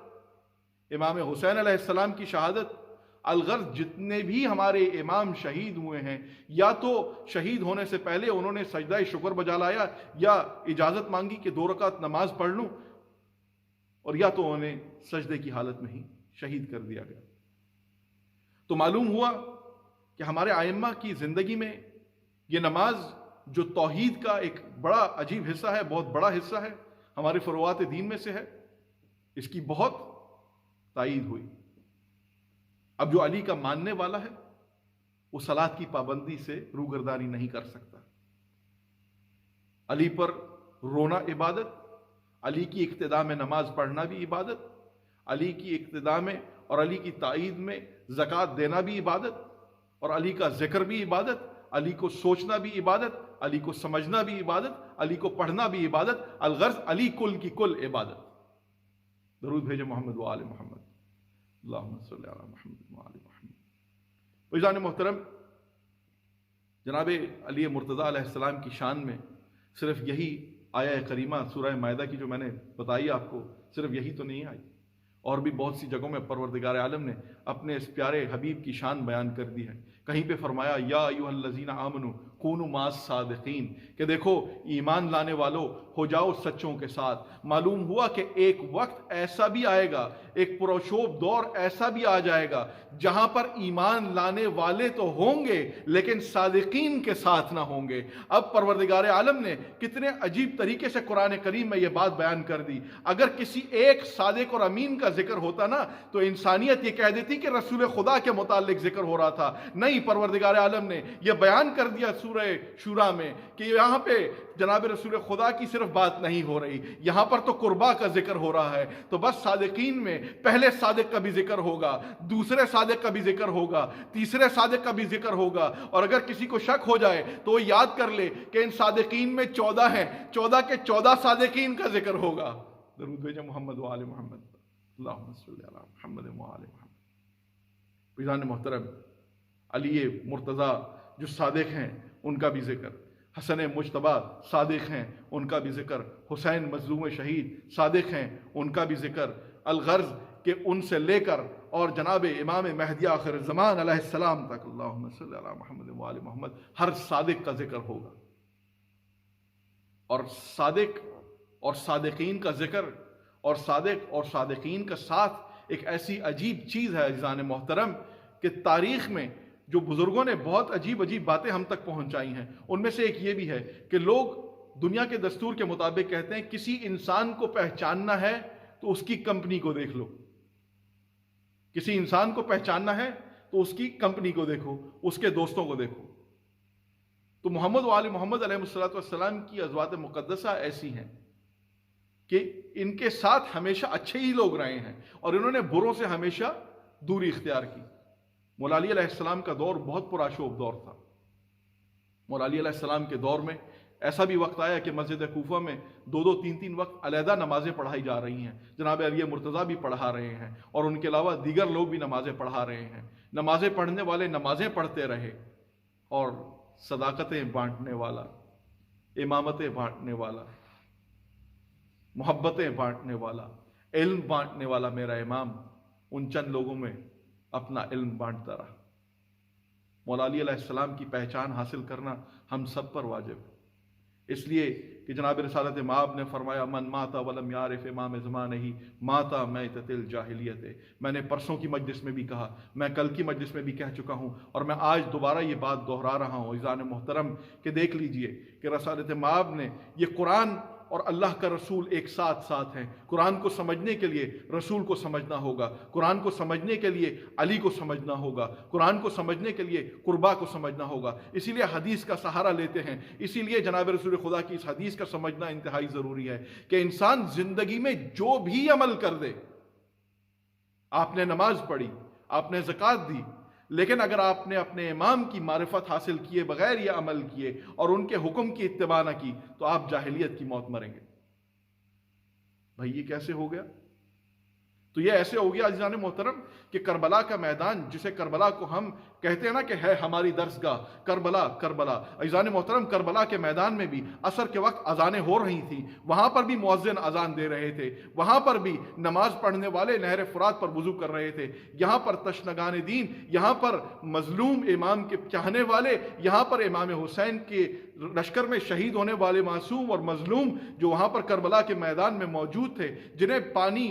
امام حسین علیہ السلام کی شہادت۔ الغرض جتنے بھی ہمارے امام شہید ہوئے ہیں، یا تو شہید ہونے سے پہلے انہوں نے سجدہ شکر بجا لایا یا اجازت مانگی کہ 2 رکعت نماز پڑھ لوں، اور یا تو انہوں نے سجدے کی حالت میں ہی شہید کر دیا گیا۔ تو معلوم ہوا کہ ہمارے ائمہ کی زندگی میں یہ نماز جو توحید کا ایک بڑا عجیب حصہ ہے، بہت بڑا حصہ ہے، ہمارے فروعات دین میں سے ہے، اس کی بہت تائید ہوئی۔ اب جو علی کا ماننے والا ہے وہ صلاۃ کی پابندی سے روگردانی نہیں کر سکتا۔ علی پر رونا عبادت، علی کی اقتداء میں نماز پڑھنا بھی عبادت، علی کی اقتداء میں اور علی کی تائید میں زکوٰۃ دینا بھی عبادت، اور علی کا ذکر بھی عبادت، علی کو سوچنا بھی عبادت، علی کو سمجھنا بھی عبادت، علی کو پڑھنا بھی عبادت، الغرض علی کل کی کل عبادت۔ درود بھیجے محمد و آل محمد، اللہم صلی علی محمد و آل محمد۔ عزیزان محترم، جناب علی مرتضیٰ علیہ السلام کی شان میں صرف یہی آیہ کریمہ سورہ مائدہ کی جو میں نے بتائی آپ کو، صرف یہی تو نہیں آئی، اور بھی بہت سی جگہوں میں پروردگار عالم نے اپنے اس پیارے حبیب کی شان بیان کر دی ہے۔ کہیں پہ فرمایا یا ایھا الذین آمنوا کونوا مع الصادقین، کہ دیکھو ایمان لانے والو ہو جاؤ سچوں کے ساتھ۔ معلوم ہوا کہ ایک وقت ایسا بھی آئے گا، ایک پرشوب دور ایسا بھی آ جائے گا جہاں پر ایمان لانے والے تو ہوں گے لیکن صادقین کے ساتھ نہ ہوں گے۔ اب پروردگار عالم نے کتنے عجیب طریقے سے قرآن کریم میں یہ بات بیان کر دی۔ اگر کسی ایک صادق اور امین کا ذکر ہوتا نا تو انسانیت یہ کہہ دیتی کہ رسول خدا کے متعلق ذکر ہو رہا تھا، نہیں، پروردگار عالم نے یہ بیان کر دیا سورہ شورى میں کہ یہاں پہ جناب رسول خدا کی صرف بات نہیں ہو رہی، یہاں پر تو قربا کا ذکر ہو رہا ہے۔ تو بس صادقین میں پہلے صادق کا بھی ذکر ہوگا، دوسرے صادق کا بھی ذکر ہوگا، تیسرے صادق کا بھی ذکر ہوگا، اور اگر کسی کو شک ہو جائے تو وہ یاد کر لے کہ ان صادقین میں 14 ہیں، 14 کے 14 صادقین کا ذکر ہوگا۔ درود بھیجے محمد و آل محمد، اللہم صلی علی محمد و آل محمد۔ عزیزان محترم، علی مرتضیٰ جو صادق ہیں ان کا بھی ذکر، حسن مجتبیٰ صادق ہیں ان کا بھی ذکر، حسین مظلوم شہید صادق ہیں ان کا بھی ذکر، الغرض کہ ان سے لے کر اور جناب امام مہدی آخر الزمان علیہ السلام تک، اللہم صلی علی محمد و آل محمد، ہر صادق کا ذکر ہوگا۔ اور صادق اور صادقین کا ذکر اور صادق اور صادقین کا ساتھ ایک ایسی عجیب چیز ہے عزیزان محترم کہ تاریخ میں جو بزرگوں نے بہت عجیب عجیب باتیں ہم تک پہنچائی ہیں، ان میں سے ایک یہ بھی ہے کہ لوگ دنیا کے دستور کے مطابق کہتے ہیں کسی انسان کو پہچاننا ہے تو اس کی کمپنی کو دیکھ لو، کسی انسان کو پہچاننا ہے تو اس کی کمپنی کو دیکھو، اس کے دوستوں کو دیکھو۔ تو محمد و آل محمد علیہ السلام کی ازواج مقدسہ ایسی ہیں کہ ان کے ساتھ ہمیشہ اچھے ہی لوگ رہے ہیں اور انہوں نے بروں سے ہمیشہ دوری اختیار کی۔ مولا علی علیہ السلام کا دور بہت پرآشوب دور تھا۔ مولا علی علیہ السلام کے دور میں ایسا بھی وقت آیا کہ مسجد کوفہ میں 2-2 3-3 وقت علیحدہ نمازیں پڑھائی جا رہی ہیں، جناب علی مرتضیٰ بھی پڑھا رہے ہیں اور ان کے علاوہ دیگر لوگ بھی نمازیں پڑھا رہے ہیں۔ نمازیں پڑھنے والے نمازیں پڑھتے رہے اور صداقتیں بانٹنے والا، امامتیں بانٹنے والا، محبتیں بانٹنے والا، علم بانٹنے والا میرا امام ان چند لوگوں میں اپنا علم بانٹتا رہا۔ مولا علی علیہ السلام کی پہچان حاصل کرنا ہم سب پر واجب ہے، اس لیے کہ جناب رسالت مآب نے فرمایا من ماتا ولم یعرف امام زمانہ ماتا میتۃ الجاہلیت۔ میں نے پرسوں کی مجلس میں بھی کہا، میں کل کی مجلس میں بھی کہہ چکا ہوں اور میں آج دوبارہ یہ بات دہرا رہا ہوں عزیزان محترم کہ دیکھ لیجئے کہ رسالت مآب نے یہ قرآن اور اللہ کا رسول ایک ساتھ ساتھ ہیں۔ قرآن کو سمجھنے کے لیے رسول کو سمجھنا ہوگا، قرآن کو سمجھنے کے لیے علی کو سمجھنا ہوگا، قرآن کو سمجھنے کے لیے قربا کو سمجھنا ہوگا، اسی لیے حدیث کا سہارا لیتے ہیں، اسی لیے جناب رسول خدا کی اس حدیث کا سمجھنا انتہائی ضروری ہے کہ انسان زندگی میں جو بھی عمل کر دے، آپ نے نماز پڑھی، آپ نے زکوٰۃ دی، لیکن اگر آپ نے اپنے امام کی معرفت حاصل کیے بغیر یہ عمل کیے اور ان کے حکم کی اتباع نہ کی تو آپ جاہلیت کی موت مریں گے۔ بھائی یہ کیسے ہو گیا؟ تو یہ ایسے ہو گیا عزیزان محترم کہ کربلا کا میدان، جسے کربلا کو ہم کہتے ہیں نا کہ ہے ہماری درسگاہ، کربلا کربلا، عزیزان محترم کربلا کے میدان میں بھی عصر کے وقت اذانیں ہو رہی تھیں، وہاں پر بھی مؤذن اذان دے رہے تھے، وہاں پر بھی نماز پڑھنے والے نہر فرات پر وضو کر رہے تھے، یہاں پر تشنگان دین، یہاں پر مظلوم امام کے چاہنے والے، یہاں پر امام حسین کے لشکر میں شہید ہونے والے معصوم اور مظلوم جو وہاں پر کربلا کے میدان میں موجود تھے، جنہیں پانی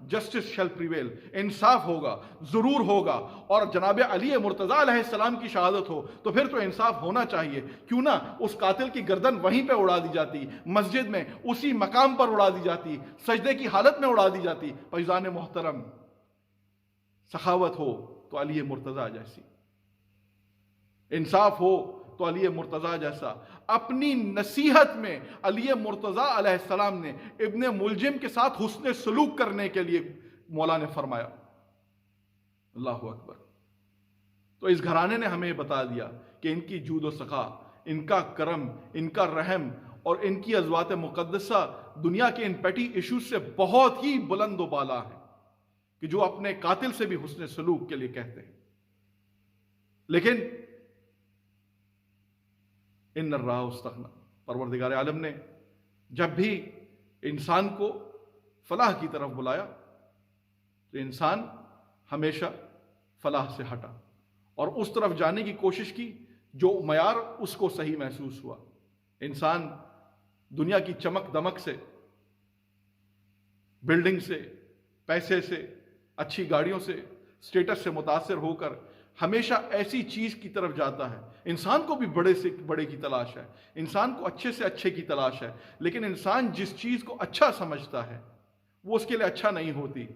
جسٹس شیل پریویل، انصاف ہوگا، ضرور ہوگا، اور جناب علی مرتضیٰ علیہ السلام کی شہادت ہو تو پھر تو انصاف ہونا چاہیے. کیوں نہ اس قاتل کی گردن وہیں پہ اڑا دی جاتی، مسجد میں اسی مقام پر اڑا دی جاتی، سجدے کی حالت میں اڑا دی جاتی. فیضان محترم، سخاوت ہو تو علی مرتضیٰ جیسی، انصاف ہو تو علی مرتضیٰ جیسا. اپنی نصیحت میں علی مرتضیٰ علیہ السلام نے ابن ملجم کے ساتھ حسن سلوک کرنے کے لیے مولا نے فرمایا. اللہ اکبر. تو اس گھرانے نے ہمیں بتا دیا کہ ان کی جود و سخا، ان کا کرم، ان کا رحم اور ان کی ازواج مقدسہ دنیا کے ان پیٹی ایشوز سے بہت ہی بلند و بالا ہیں کہ جو اپنے قاتل سے بھی حسن سلوک کے لیے کہتے ہیں. لیکن ان الراہ استغنا، پروردگار عالم نے جب بھی انسان کو فلاح کی طرف بلایا تو انسان ہمیشہ فلاح سے ہٹا اور اس طرف جانے کی کوشش کی جو معیار اس کو صحیح محسوس ہوا. انسان دنیا کی چمک دمک سے، بلڈنگ سے، پیسے سے، اچھی گاڑیوں سے، سٹیٹس سے متاثر ہو کر ہمیشہ ایسی چیز کی طرف جاتا ہے. انسان کو بھی بڑے سے بڑے کی تلاش ہے، انسان کو اچھے سے اچھے کی تلاش ہے، لیکن انسان جس چیز کو اچھا سمجھتا ہے وہ اس کے لیے اچھا نہیں ہوتی.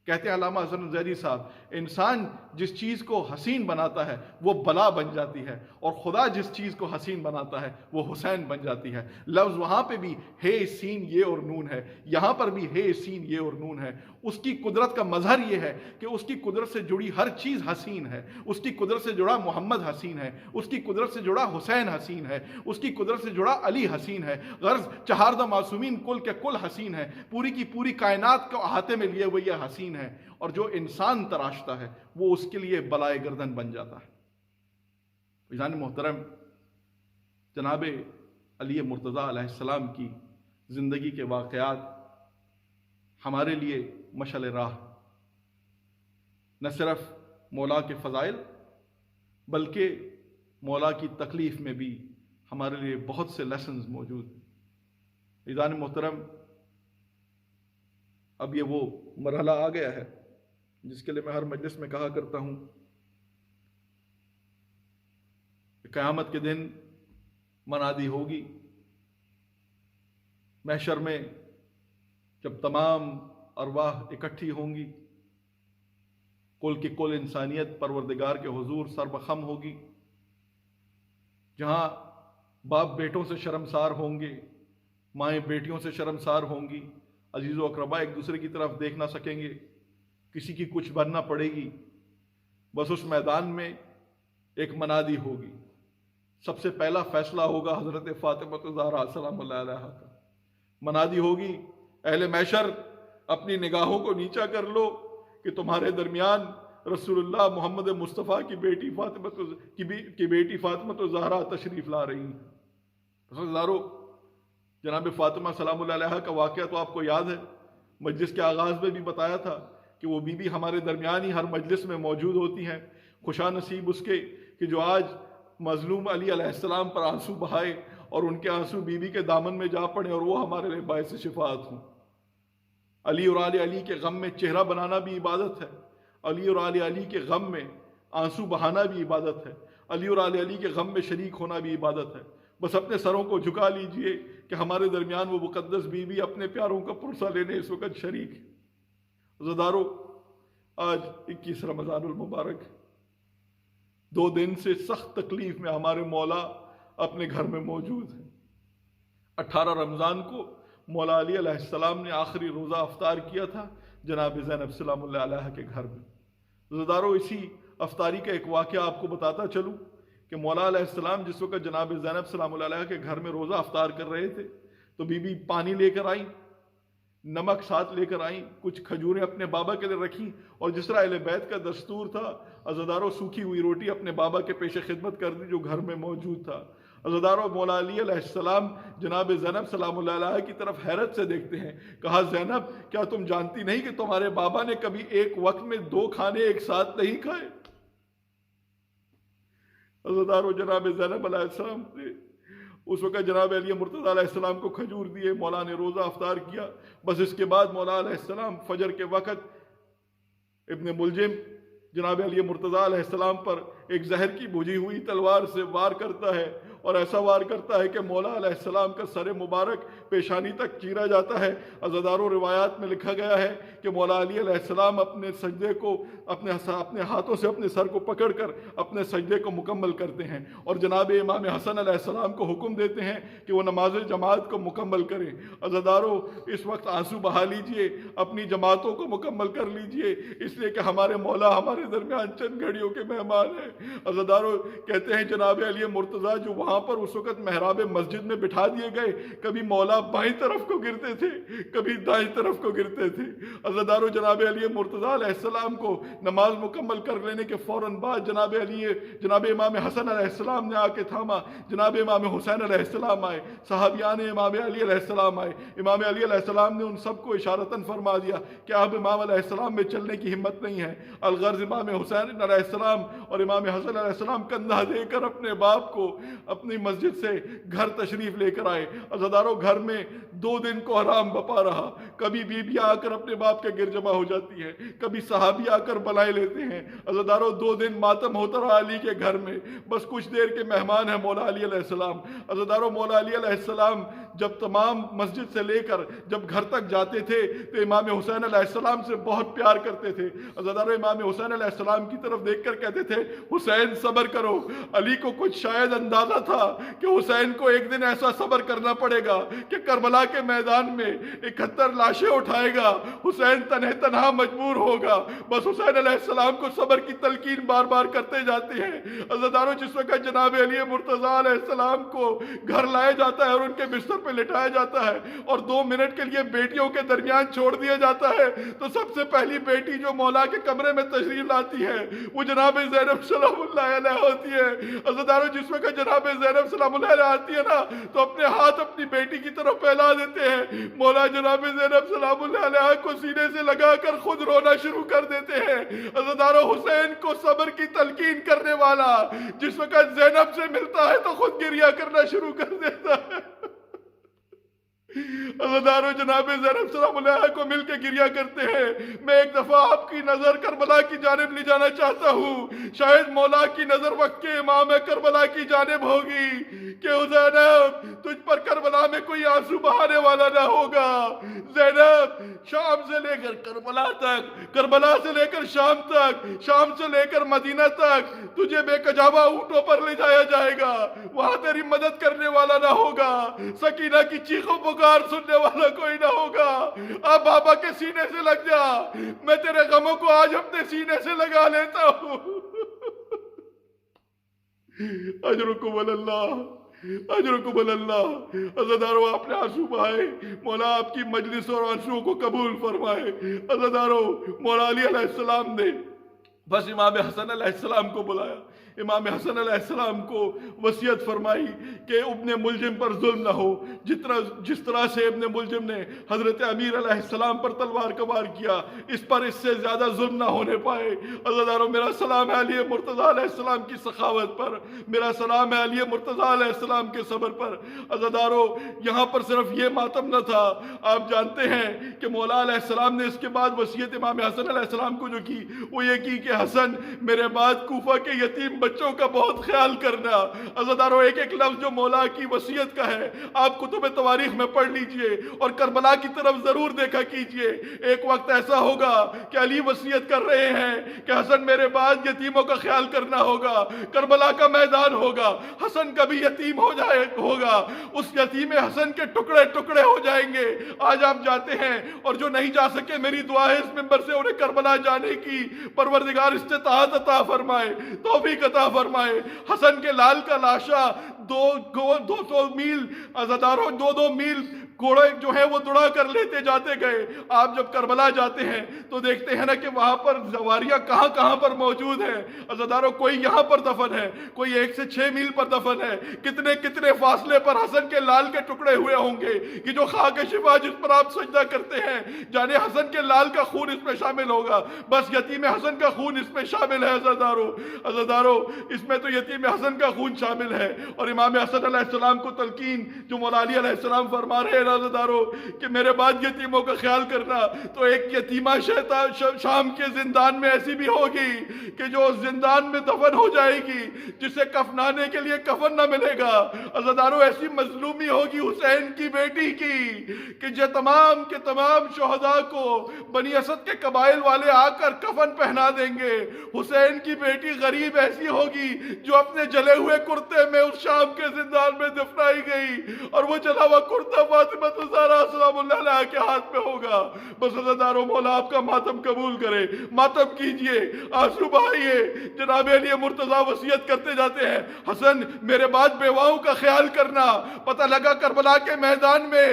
کہتے ہیں علامہ حسن زیدی صاحب، انسان جس چیز کو حسین بناتا ہے وہ بلا بن جاتی ہے، اور خدا جس چیز کو حسین بناتا ہے وہ حسین بن جاتی ہے. لفظ وہاں پہ بھی ہے سین یہ اور نون ہے، یہاں پر بھی ہے سین یہ اور نون ہے. اس کی قدرت کا مظہر یہ ہے کہ اس کی قدرت سے جڑی ہر چیز حسین ہے. اس کی قدرت سے جڑا محمد حسین ہے، اس کی قدرت سے جڑا حسین حسین ہے، اس کی قدرت سے جڑا علی حسین ہے. غرض چہاردہ معصومین کل کے کل حسین ہے، پوری کی پوری کائنات کو احاطے میں لیے ہوئے یہ حسین ہے. اور جو انسان تراشتا ہے وہ اس کے لیے بلائے گردن بن جاتا ہے. فیضان محترم، جناب علی مرتضیٰ علیہ السلام کی زندگی کے واقعات ہمارے لیے مشعل راہ، نہ صرف مولا کے فضائل بلکہ مولا کی تکلیف میں بھی ہمارے لیے بہت سے لیسنز موجود ہیں. فیضان محترم، اب یہ وہ مرحلہ آ گیا ہے جس کے لیے میں ہر مجلس میں کہا کرتا ہوں کہ قیامت کے دن منادی ہوگی. محشر میں جب تمام ارواح اکٹھی ہوں گی، کل کی کل انسانیت پروردگار کے حضور سربخم ہوگی، جہاں باپ بیٹوں سے شرمسار ہوں گے، مائیں بیٹیوں سے شرمسار ہوں گی، عزیز و اقربا ایک دوسرے کی طرف دیکھ نہ سکیں گے، کسی کی کچھ بننا پڑے گی. بس اس میدان میں ایک منادی ہوگی. سب سے پہلا فیصلہ ہوگا حضرت فاطمہ الزہرا سلام اللہ علیہا کا. منادی ہوگی، اہل محشر اپنی نگاہوں کو نیچا کر لو کہ تمہارے درمیان رسول اللہ محمد مصطفیٰ کی بیٹی فاطمہ الزہرا تشریف لا رہی ہیں. ہزاروں جناب فاطمہ سلام اللہ علیہا کا واقعہ تو آپ کو یاد ہے، مجلس کے آغاز میں بھی بتایا تھا کہ وہ بی بی ہمارے درمیان ہی ہر مجلس میں موجود ہوتی ہیں. خوشا نصیب اس کے کہ جو آج مظلوم علی علیہ السلام پر آنسو بہائے اور ان کے آنسو بی بی کے دامن میں جا پڑے اور وہ ہمارے لیے باعث شفاعت ہوں. علی اور آل علی کے غم میں چہرہ بنانا بھی عبادت ہے، علی اور آل علی کے غم میں آنسو بہانا بھی عبادت ہے، علی اور آل علی کے غم میں شریک ہونا بھی عبادت ہے. بس اپنے سروں کو جھکا لیجئے کہ ہمارے درمیان وہ مقدس بی بی اپنے پیاروں کا پرسہ لینے اس وقت شریک ہے. عزادارو، آج 21 رمضان المبارک، 2 دن سے سخت تکلیف میں ہمارے مولا اپنے گھر میں موجود ہیں. 18 رمضان کو مولا علی علیہ السلام نے آخری روزہ افطار کیا تھا جناب زینب سلام اللہ علیہ کے گھر میں. عزادارو، اسی افطاری کا ایک واقعہ آپ کو بتاتا چلوں کہ مولا علیہ السلام جس وقت جناب زینب سلام اللہ علیہ کے گھر میں روزہ افطار کر رہے تھے تو بی بی پانی لے کر آئیں، نمک ساتھ لے کر آئیں، کچھ کھجوریں اپنے بابا کے لیے رکھیں، اور جس طرح اہل بیت کا دستور تھا عزادارو سوکھی ہوئی روٹی اپنے بابا کے پیش خدمت کر دی جو گھر میں موجود تھا. عزادارو، مولا علی علیہ السلام جناب زینب سلام اللہ علیہ کی طرف حیرت سے دیکھتے ہیں. کہا، زینب کیا تم جانتی نہیں کہ تمہارے بابا نے کبھی ایک وقت میں 2 کھانے ایک ساتھ نہیں کھائے؟ عزادارو، جناب زینب علیہ السلام نے اس وقت جناب علی مرتضیٰ علیہ السلام کو کھجور دیے، مولا نے روزہ افطار کیا. بس اس کے بعد مولا علیہ السلام فجر کے وقت ابن ملجم جناب علی مرتضیٰ علیہ السلام پر ایک زہر کی بجھی ہوئی تلوار سے وار کرتا ہے، اور ایسا وار کرتا ہے کہ مولا علیہ السلام کا سر مبارک پیشانی تک چیرا جاتا ہے. عزاداروں روایات میں لکھا گیا ہے کہ مولا علی علیہ السلام اپنے سجدے کو اپنے ہاتھوں سے اپنے سر کو پکڑ کر اپنے سجدے کو مکمل کرتے ہیں، اور جناب امام حسن علیہ السلام کو حکم دیتے ہیں کہ وہ نماز جماعت کو مکمل کریں. عزاداروں اس وقت آنسو بہا لیجئے، اپنی جماعتوں کو مکمل کر لیجئے، اس لیے کہ ہمارے مولا ہمارے درمیان چند گھڑیوں کے مہمان ہیں. عزاداروں کہتے ہیں جناب علی مرتضیٰ جو وہاں پر اس وقت محراب مسجد میں بٹھا دیے گئے، کبھی مولا بائیں طرف کو گرتے تھے، کبھی دائیں طرف کو گرتے تھے. عزاداروں جناب علی مرتضیٰ علیہ السلام کو نماز مکمل کر لینے کے فوراً بعد جناب امام حسن علیہ السلام نے آ کے تھاما، جناب امام حسین علیہ السلام آئے، صحابیان امام علی علیہ السلام آئے. امام علی علیہ السلام نے ان سب کو اشارتاً فرما دیا کہ اب امام علیہ السلام میں چلنے کی ہمت نہیں ہے. الغرض امام حسین علیہ السلام اور امام حسن علیہ السلام کندھا دے کر اپنے باپ کو اپنی مسجد سے گھر تشریف لے کر آئے. عزاداروں گھر میں 2 دن کو حرام بپا رہا. کبھی بیویاں آ کر اپنے باپ کے گر جمع ہو جاتی ہیں، کبھی صحابی آ کر بلائے لیتے ہیں. عزاداروں 2 دن ماتم ہوتا رہا علی کے گھر میں. بس کچھ دیر کے مہمان ہیں مولا علی علیہ السلام. عزاداروں مولا علی علیہ السلام جب تمام مسجد سے لے کر جب گھر تک جاتے تھے تو امام حسین علیہ السلام سے بہت پیار کرتے تھے. عزاداروں امام حسین علیہ السلام کی طرف دیکھ کر کہتے تھے حسین صبر کرو. علی کو کچھ شاید اندازہ تھا کہ حسین کو ایک دن ایسا صبر کرنا پڑے گا کہ کربلا کے میدان میں 71 لاشیں اٹھائے گا، حسین تنہا مجبور ہوگا. بس حسین علیہ السلام کو صبر کی تلقین بار بار کرتے جاتے ہیں. عزاداروں جس وقت جناب علی مرتضیٰ علیہ السلام کو گھر لائے جاتا ہے اور ان کے بستر پہ لٹایا جاتا ہے اور 2 منٹ کے لیے بیٹیوں کے درمیان چھوڑ دیا جاتا ہے، تو سب سے پہلی بیٹی جو مولا کے کمرے میں تشریف لاتی ہے وہ جناب زینب سلام اللہ علیہ ہوتی ہے. عزاداروں جس وقت جناب زینب سلام اللہ علیہ آتی ہے نا تو اپنے ہاتھ اپنی بیٹی کی طرف پھیلا دیتے ہیں. مولا جناب زینب سلام اللہ علیہ کو سینے سے لگا کر خود رونا شروع کر دیتے ہیں. عزاداروں حسین کو صبر کی تلقین کرنے والا جس وقت زینب سے ملتا ہے تو خود گریہ کرنا شروع کر دیتا ہے. عزاداروں جناب زینب سلام اللہ کو مل کے گریہ کرتے ہیں. میں ایک دفعہ آپ کی نظر کربلا کی جانب لے جانا چاہتا ہوں، شاید مولا کی نظر وقت کے امام کربلا کی جانب ہوگی کہ زینب تجھ پر کربلا میں کوئی آنسو بہانے والا نہ ہوگا. زینب شام سے لے کر کربلا تک، کربلا سے لے کر شام تک، شام سے لے کر مدینہ تک تجھے بے کجاوا اونٹوں پر لے جایا جائے گا، وہاں تیری مدد کرنے والا نہ ہوگا، سکینہ کی چیخوں پکار سننے والا کوئی نہ ہوگا. اب بابا کے سینے سے لگ جا، میں تیرے غموں کو آج اپنے سینے سے لگا لیتا ہوں. اجرکم اللہ، اجرکم اللہ. عزاداروں آپ نے آنسو بہائے، مولا آپ کی مجلس اور آنسوؤں کو قبول فرمائے. عزاداروں مولا علی علیہ السلام نے بس امام حسن علیہ السلام کو بلایا، امام حسن علیہ السلام کو وصیت فرمائی کہ ابن ملجم پر ظلم نہ ہو. جس طرح سے ابن ملجم نے حضرت امیر علیہ السلام پر تلوار کا وار کیا، اس پر اس سے زیادہ ظلم نہ ہونے پائے. عزاداروں میرا سلام ہے علی مرتضیٰ علیہ السلام کی سخاوت پر، میرا سلام ہے علی مرتضیٰ علیہ السلام کے صبر پر. عزاداروں یہاں پر صرف یہ ماتم نہ تھا، آپ جانتے ہیں کہ مولا علیہ السلام نے اس کے بعد وصیت امام حسن علیہ السلام کو جو کی وہ یہ کی کہ حسن میرے بعد کوفہ کے یتیم بچوں کا بہت خیال کرنا. عزاداروں ایک ایک لفظ جو مولا کی وصیت کا ہے آپ کتب تواریخ میں پڑھ لیجئے اور کربلا کی طرف ضرور دیکھا کیجئے. ایک وقت ایسا ہوگا کہ علی وصیت کر رہے ہیں کہ حسن میرے بعد یتیموں کا خیال کرنا ہوگا، کربلا کا میدان ہوگا، حسن کبھی یتیم ہوگا، اس یتیم حسن کے ٹکڑے ٹکڑے ہو جائیں گے. آج آپ جاتے ہیں اور جو نہیں جا سکے میری دعا ہے اس منبر سے انہیں کربلا جانے کی. پروردگار استطاعت عطا فرمائے، توفیق عطا فرمائے. حسن کے لال کا لاشا 200 میل عزاداروں 2 میل گھوڑے جو ہیں وہ دوڑا کر لیتے جاتے گئے. آپ جب کربلا جاتے ہیں تو دیکھتے ہیں نا کہ وہاں پر زواریاں کہاں کہاں پر موجود ہیں. عزاداروں کوئی یہاں پر دفن ہے، کوئی 1 سے 6 میل پر دفن ہے. کتنے کتنے فاصلے پر حسن کے لال کے ٹکڑے ہوئے ہوں گے کہ جو خاک شفا جس پر آپ سجدہ کرتے ہیں جانے حسن کے لال کا خون اس میں شامل ہوگا. بس یتیم حسن کا خون اس میں شامل ہے. عزاداروں اس میں تو یتیم حسن کا خون شامل ہے. اور امام حسن علیہ السلام کو تلقین جو مولا علی علیہ السلام فرما رہے ہیں رازداروں کہ میرے بعد یتیموں کا خیال کرنا، تو ایک یتیمہ شام کے زندان میں ایسی بھی ہوگی کہ جو اس زندان میں دفن ہو جائے گی، جسے کفنانے کے لیے کفن نہ ملے گا۔ عزیزانو ایسی مظلومی ہوگی حسین کی بیٹی کی کہ جو تمام کے تمام شہداء کو بنی اسد کے قبائل والے آ کر کفن پہنا دیں گے۔ حسین کی بیٹی غریب ایسی ہوگی جو اپنے جلے ہوئے کرتے میں اس شام کے زندان میں دفنائی گئی، اور وہ جلا ہوا کرتا فاطمہ الزہرا سلام اللہ علیہا کے ہاتھ میں ہوگا۔ بس عزیزانو مولا آپ کا ماتم قبول کرے، ماتم کیجئے، آنسو بہائیے۔ جناب علی مرتضیٰ وصیت کرتے جاتے ہیں، حسن میرے بعد بیواؤں کا خیال کرنا۔ پتہ لگا کربلا کے میدان میں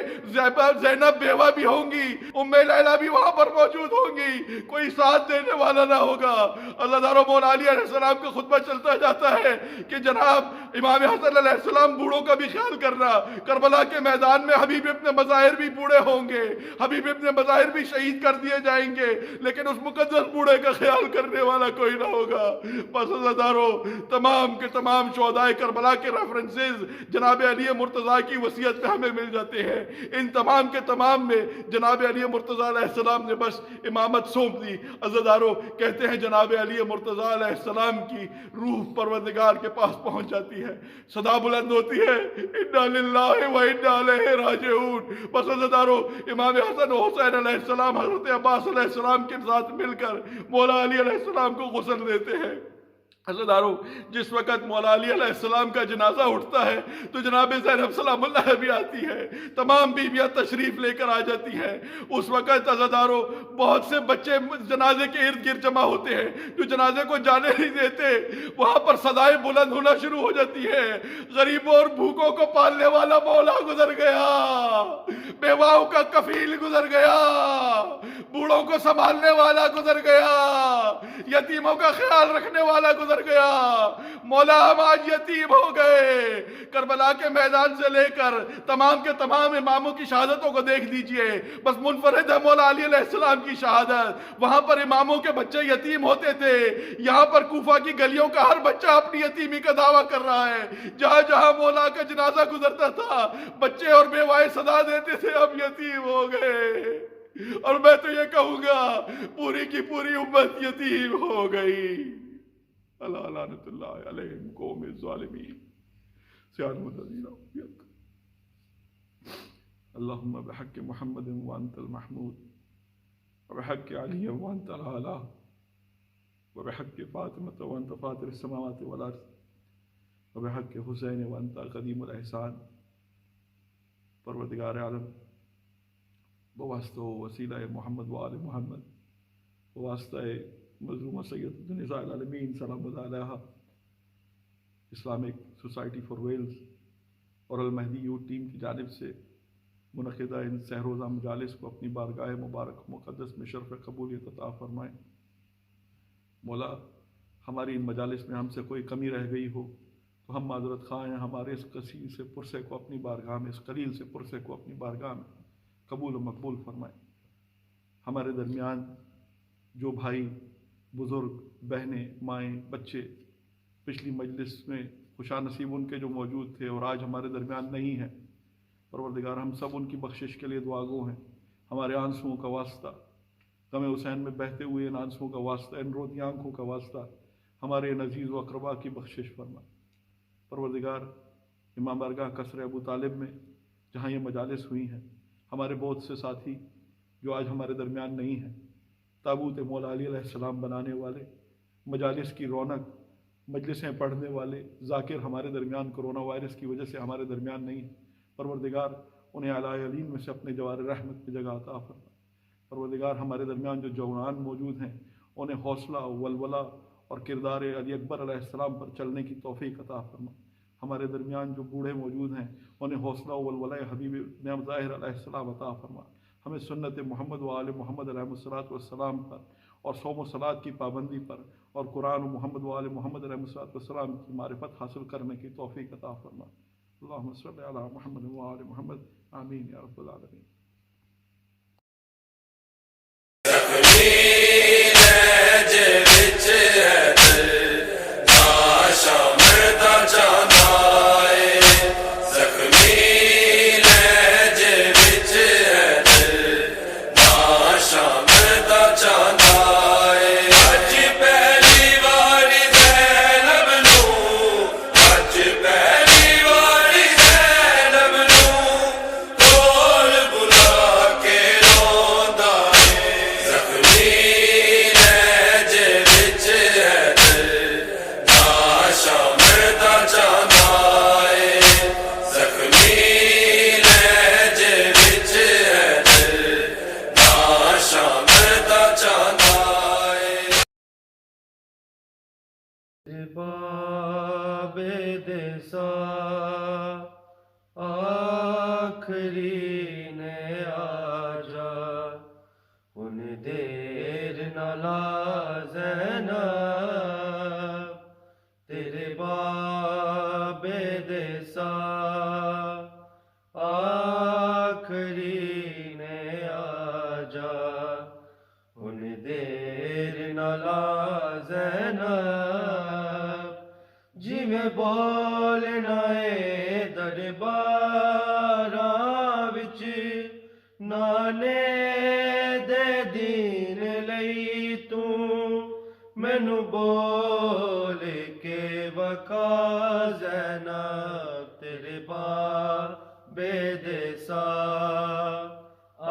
زینب بیوہ بھی ہوں گی، ام لیلہ بھی وہاں پر موجود ہوں گی، کوئی ساتھ دینے والا نہ ہوگا۔ عزیزانو مولا علی علیہ السلام کا خطبہ چلتا جاتا ہے کہ جناب امام حسن علیہ السلام بوڑھوں کا بھی خیال کرنا۔ کربلا کے میدان میں حبیب ابن مظاہر بھی بوڑھے ہوں گے، حبیب ابن مظاہر بھی شہید کر دیے جائیں گے، لیکن اس مقدس بوڑھے کا خیال کرنے والا کوئی نہ ہوگا۔ بس عزیزانو تمام کے تمام شہداء کربلا کے ریفرنسز جناب علی مرتضیٰ کی وصیت میں ہمیں مل جاتے ہیں۔ ان تمام کے تمام میں جناب علی مرتضیٰ علیہ السلام نے بس امامت سونپ دی۔ عزیزانو کہتے ہیں جناب علی مرتضیٰ علیہ السلام کی روح پروردگار کے پاس پہنچ جاتی ہے، صدا بلند ہوتی ہے، انا للہ و انا الیہ راجعون۔ بس عزیزانو امام حسن و حسین علیہ السلام حضرت عباس علیہ السلام کے ساتھ مل کر مولا علی علیہ السلام کو غسل دیتے ہیں۔ عزیزانو جس وقت مولا علی علیہ السلام کا جنازہ اٹھتا ہے تو جناب زینب سلام اللہ بھی آتی ہے، تمام بیویاں تشریف لے کر آ جاتی ہیں۔ اس وقت عزیزانو بہت سے بچے جنازے کے ارد گرد جمع ہوتے ہیں جو جنازے کو جانے نہیں دیتے۔ وہاں پر صدائیں بلند ہونا شروع ہو جاتی ہیں، غریبوں اور بھوکوں کو پالنے والا مولا گزر گیا، بیواؤں کا کفیل گزر گیا، بوڑھوں کو سنبھالنے والا گزر گیا، یتیموں کا خیال رکھنے والا گزر گیا۔ مولا ہم آج یتیم ہو گئے۔ کربلا کے میدان سے لے کر تمام کے تمام اماموں کی شہادتوں کو دیکھ دیجئے، بس منفرد ہے مولا علی علیہ السلام کی شہادت۔ وہاں پر اماموں کے بچے یتیم ہوتے تھے، یہاں پر کوفہ کی گلیوں کا ہر بچہ اپنی یتیمی کا دعویٰ کر رہا ہے۔ جہاں جہاں مولا کا جنازہ گزرتا تھا بچے اور بیوائیں صدا دیتے تھے ہم یتیم ہو گئے، اور میں تو یہ کہوں گا پوری کی پوری امت یتیم ہو گئی۔ اللہ لعنت اللہ علیہم قوم الظالمین۔ اللہم بحق محمد وانت المحمود، وبحق علی وانت العلا، وبحق فاطمہ وانت فاطر السماوات والارض، وبحق حسین وانت قدیم الاحسان۔ پروردگار عالم بواسطہ وسیلہ محمد و آل محمد، بواسطہ مظلومہ سید النساء العالمین سلام اللہ علیہا، اسلامک سوسائٹی فار ویلز اور المہدی یوتھ ٹیم کی جانب سے منعقدہ ان سحر روزہ مجالس کو اپنی بارگاہ مبارک مقدس میں شرف قبولیت عطا فرمائیں۔ مولا ہماری ان مجالس میں ہم سے کوئی کمی رہ گئی ہو تو ہم معذرت خواہ ہیں، ہمارے اس کثیر سے پرسے کو اپنی بارگاہ میں، اس قلیل سے پرسے کو اپنی بارگاہ میں قبول و مقبول فرمائیں۔ ہمارے درمیان جو بھائی بزرگ، بہنیں، مائیں، بچے پچھلی مجلس میں خوشا نصیب ان کے جو موجود تھے اور آج ہمارے درمیان نہیں ہیں، پروردگار ہم سب ان کی بخشش کے لیے دعا گو ہیں۔ ہمارے آنسوؤں کا واسطہ، غم حسین میں بہتے ہوئے ان آنسوؤں کا واسطہ، ان روتی آنکھوں کا واسطہ ہمارے ان عزیز و اقربا کی بخشش فرما۔ پروردگار امام بارگاہ قصر ابو طالب میں جہاں یہ مجالس ہوئی ہیں، ہمارے بہت سے ساتھی جو آج ہمارے درمیان نہیں ہیں، تابوت مولا علی علیہ السلام بنانے والے، مجالس کی رونق، مجلسیں پڑھنے والے ذاکر ہمارے درمیان کرونا وائرس کی وجہ سے ہمارے درمیان نہیں ہیں۔ پروردگار انہیں اعلی علین میں سے اپنے جوار رحمت کی جگہ عطا فرما۔ پروردگار ہمارے درمیان جو جوان موجود ہیں انہیں حوصلہ، ولولہ اور کردار علی اکبر علیہ السلام پر چلنے کی توفیق عطا فرما۔ ہمارے درمیان جو بوڑھے موجود ہیں انہیں حوصلہ و ولولہ حبیب نعم ظاہر علیہ السلام عطا فرما۔ ہمیں سنت محمد و آل محمد علیہ الصلوۃ والسلام پر اور صوم و صلاۃ کی پابندی پر اور قرآن و محمد و آل محمد علیہ الصلوۃ والسلام کی معرفت حاصل کرنے کی توفیق عطا فرما۔ اللہم صلی علی محمد و آل محمد، آمین یا رب العالمین۔ شامردہ جانا دسا آخری نے آجا ان دیر نہ لا زینب تیرے باب دسا آخری نے آجا ان دیر نہ لا زینب جی میں بولنا ہے درباراں وچ نانے دے دین لئی تو مینوں بول کے وکھا زینب تیرے باب دسا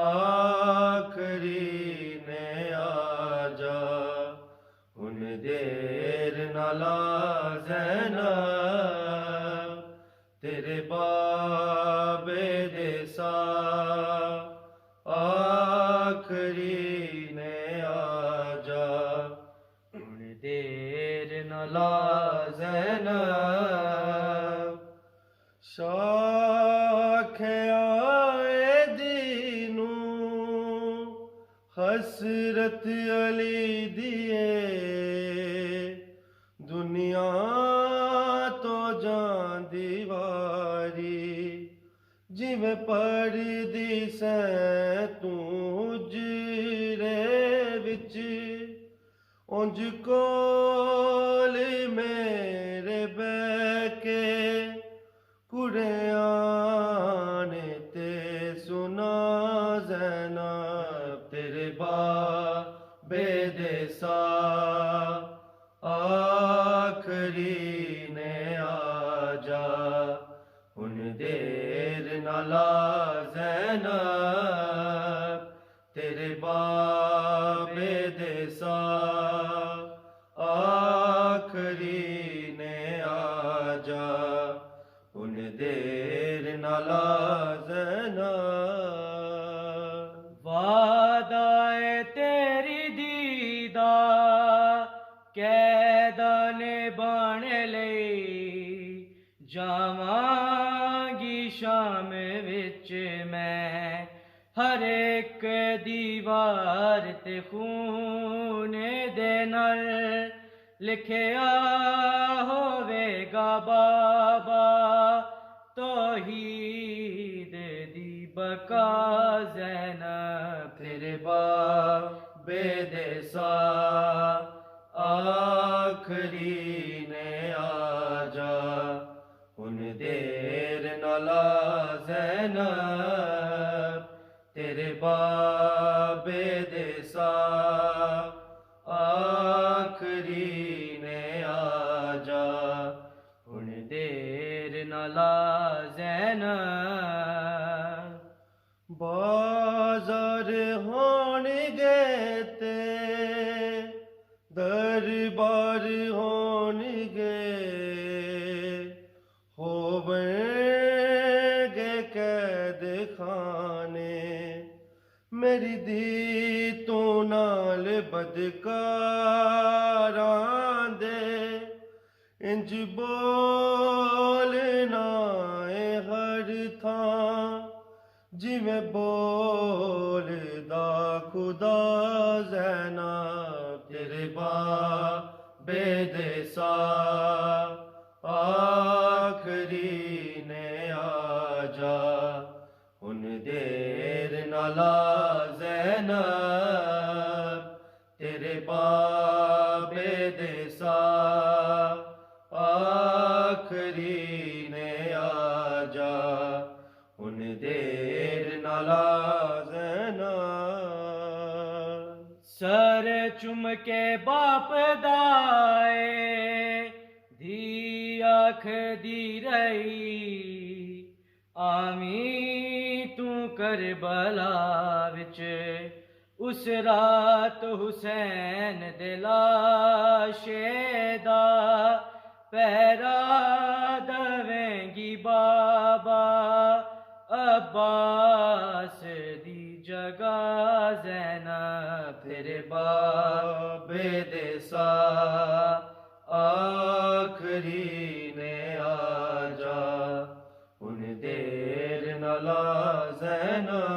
آخری نے آجا ان دیر نہ لا زینب تیرے باب دسا آخری نے آجا ان دیر نہ لا زینب شاخ آئے دینوں حسرت علی دیے دنیا تو جان دیواری جی میں پردی سے تو حجرے وچ اونج کول میرے بہ کے قرآن تے سنا زینب تیرے باب دسا آخری نے آجا ان دیر نہ لا زینب تیرے باب دسا آخری نے آجا ان دیر نہ لا زینب وعدہ ہے تیری دیدہ قیدان بن لئی جاواں گی شام وچ میں ہر ایک دیوار تے خون دے نال لکھیا ہوے گا بابا توحید دی بقا زینب تیرے باب دسا آخری نے آجا ان دیر نہ لا زینب تیرے باب دسا آخری نے آجا ان دیر نہ لا زینب بازار ہون گے تے دربار ہون گے ہوون گے قید خانے میری دی تو نال بدکاراں دے انج بولنا ہے ہر تھاں جی میں بولدا خدا زینب تیرے باب دسا آخری نے آجا ان دیر نہ لا زینب تیرے باب دسا آخری نے آجا ان دیر نہ لا زینب سر چم کے باپ دائے دی آنکھ دی رہی آمین تو کربلا وچ اس رات حسین دلاشے دا پہرا دویں گی بابا عباس دی جگہ زینب تیرے باب دسا آخری نے والا زینب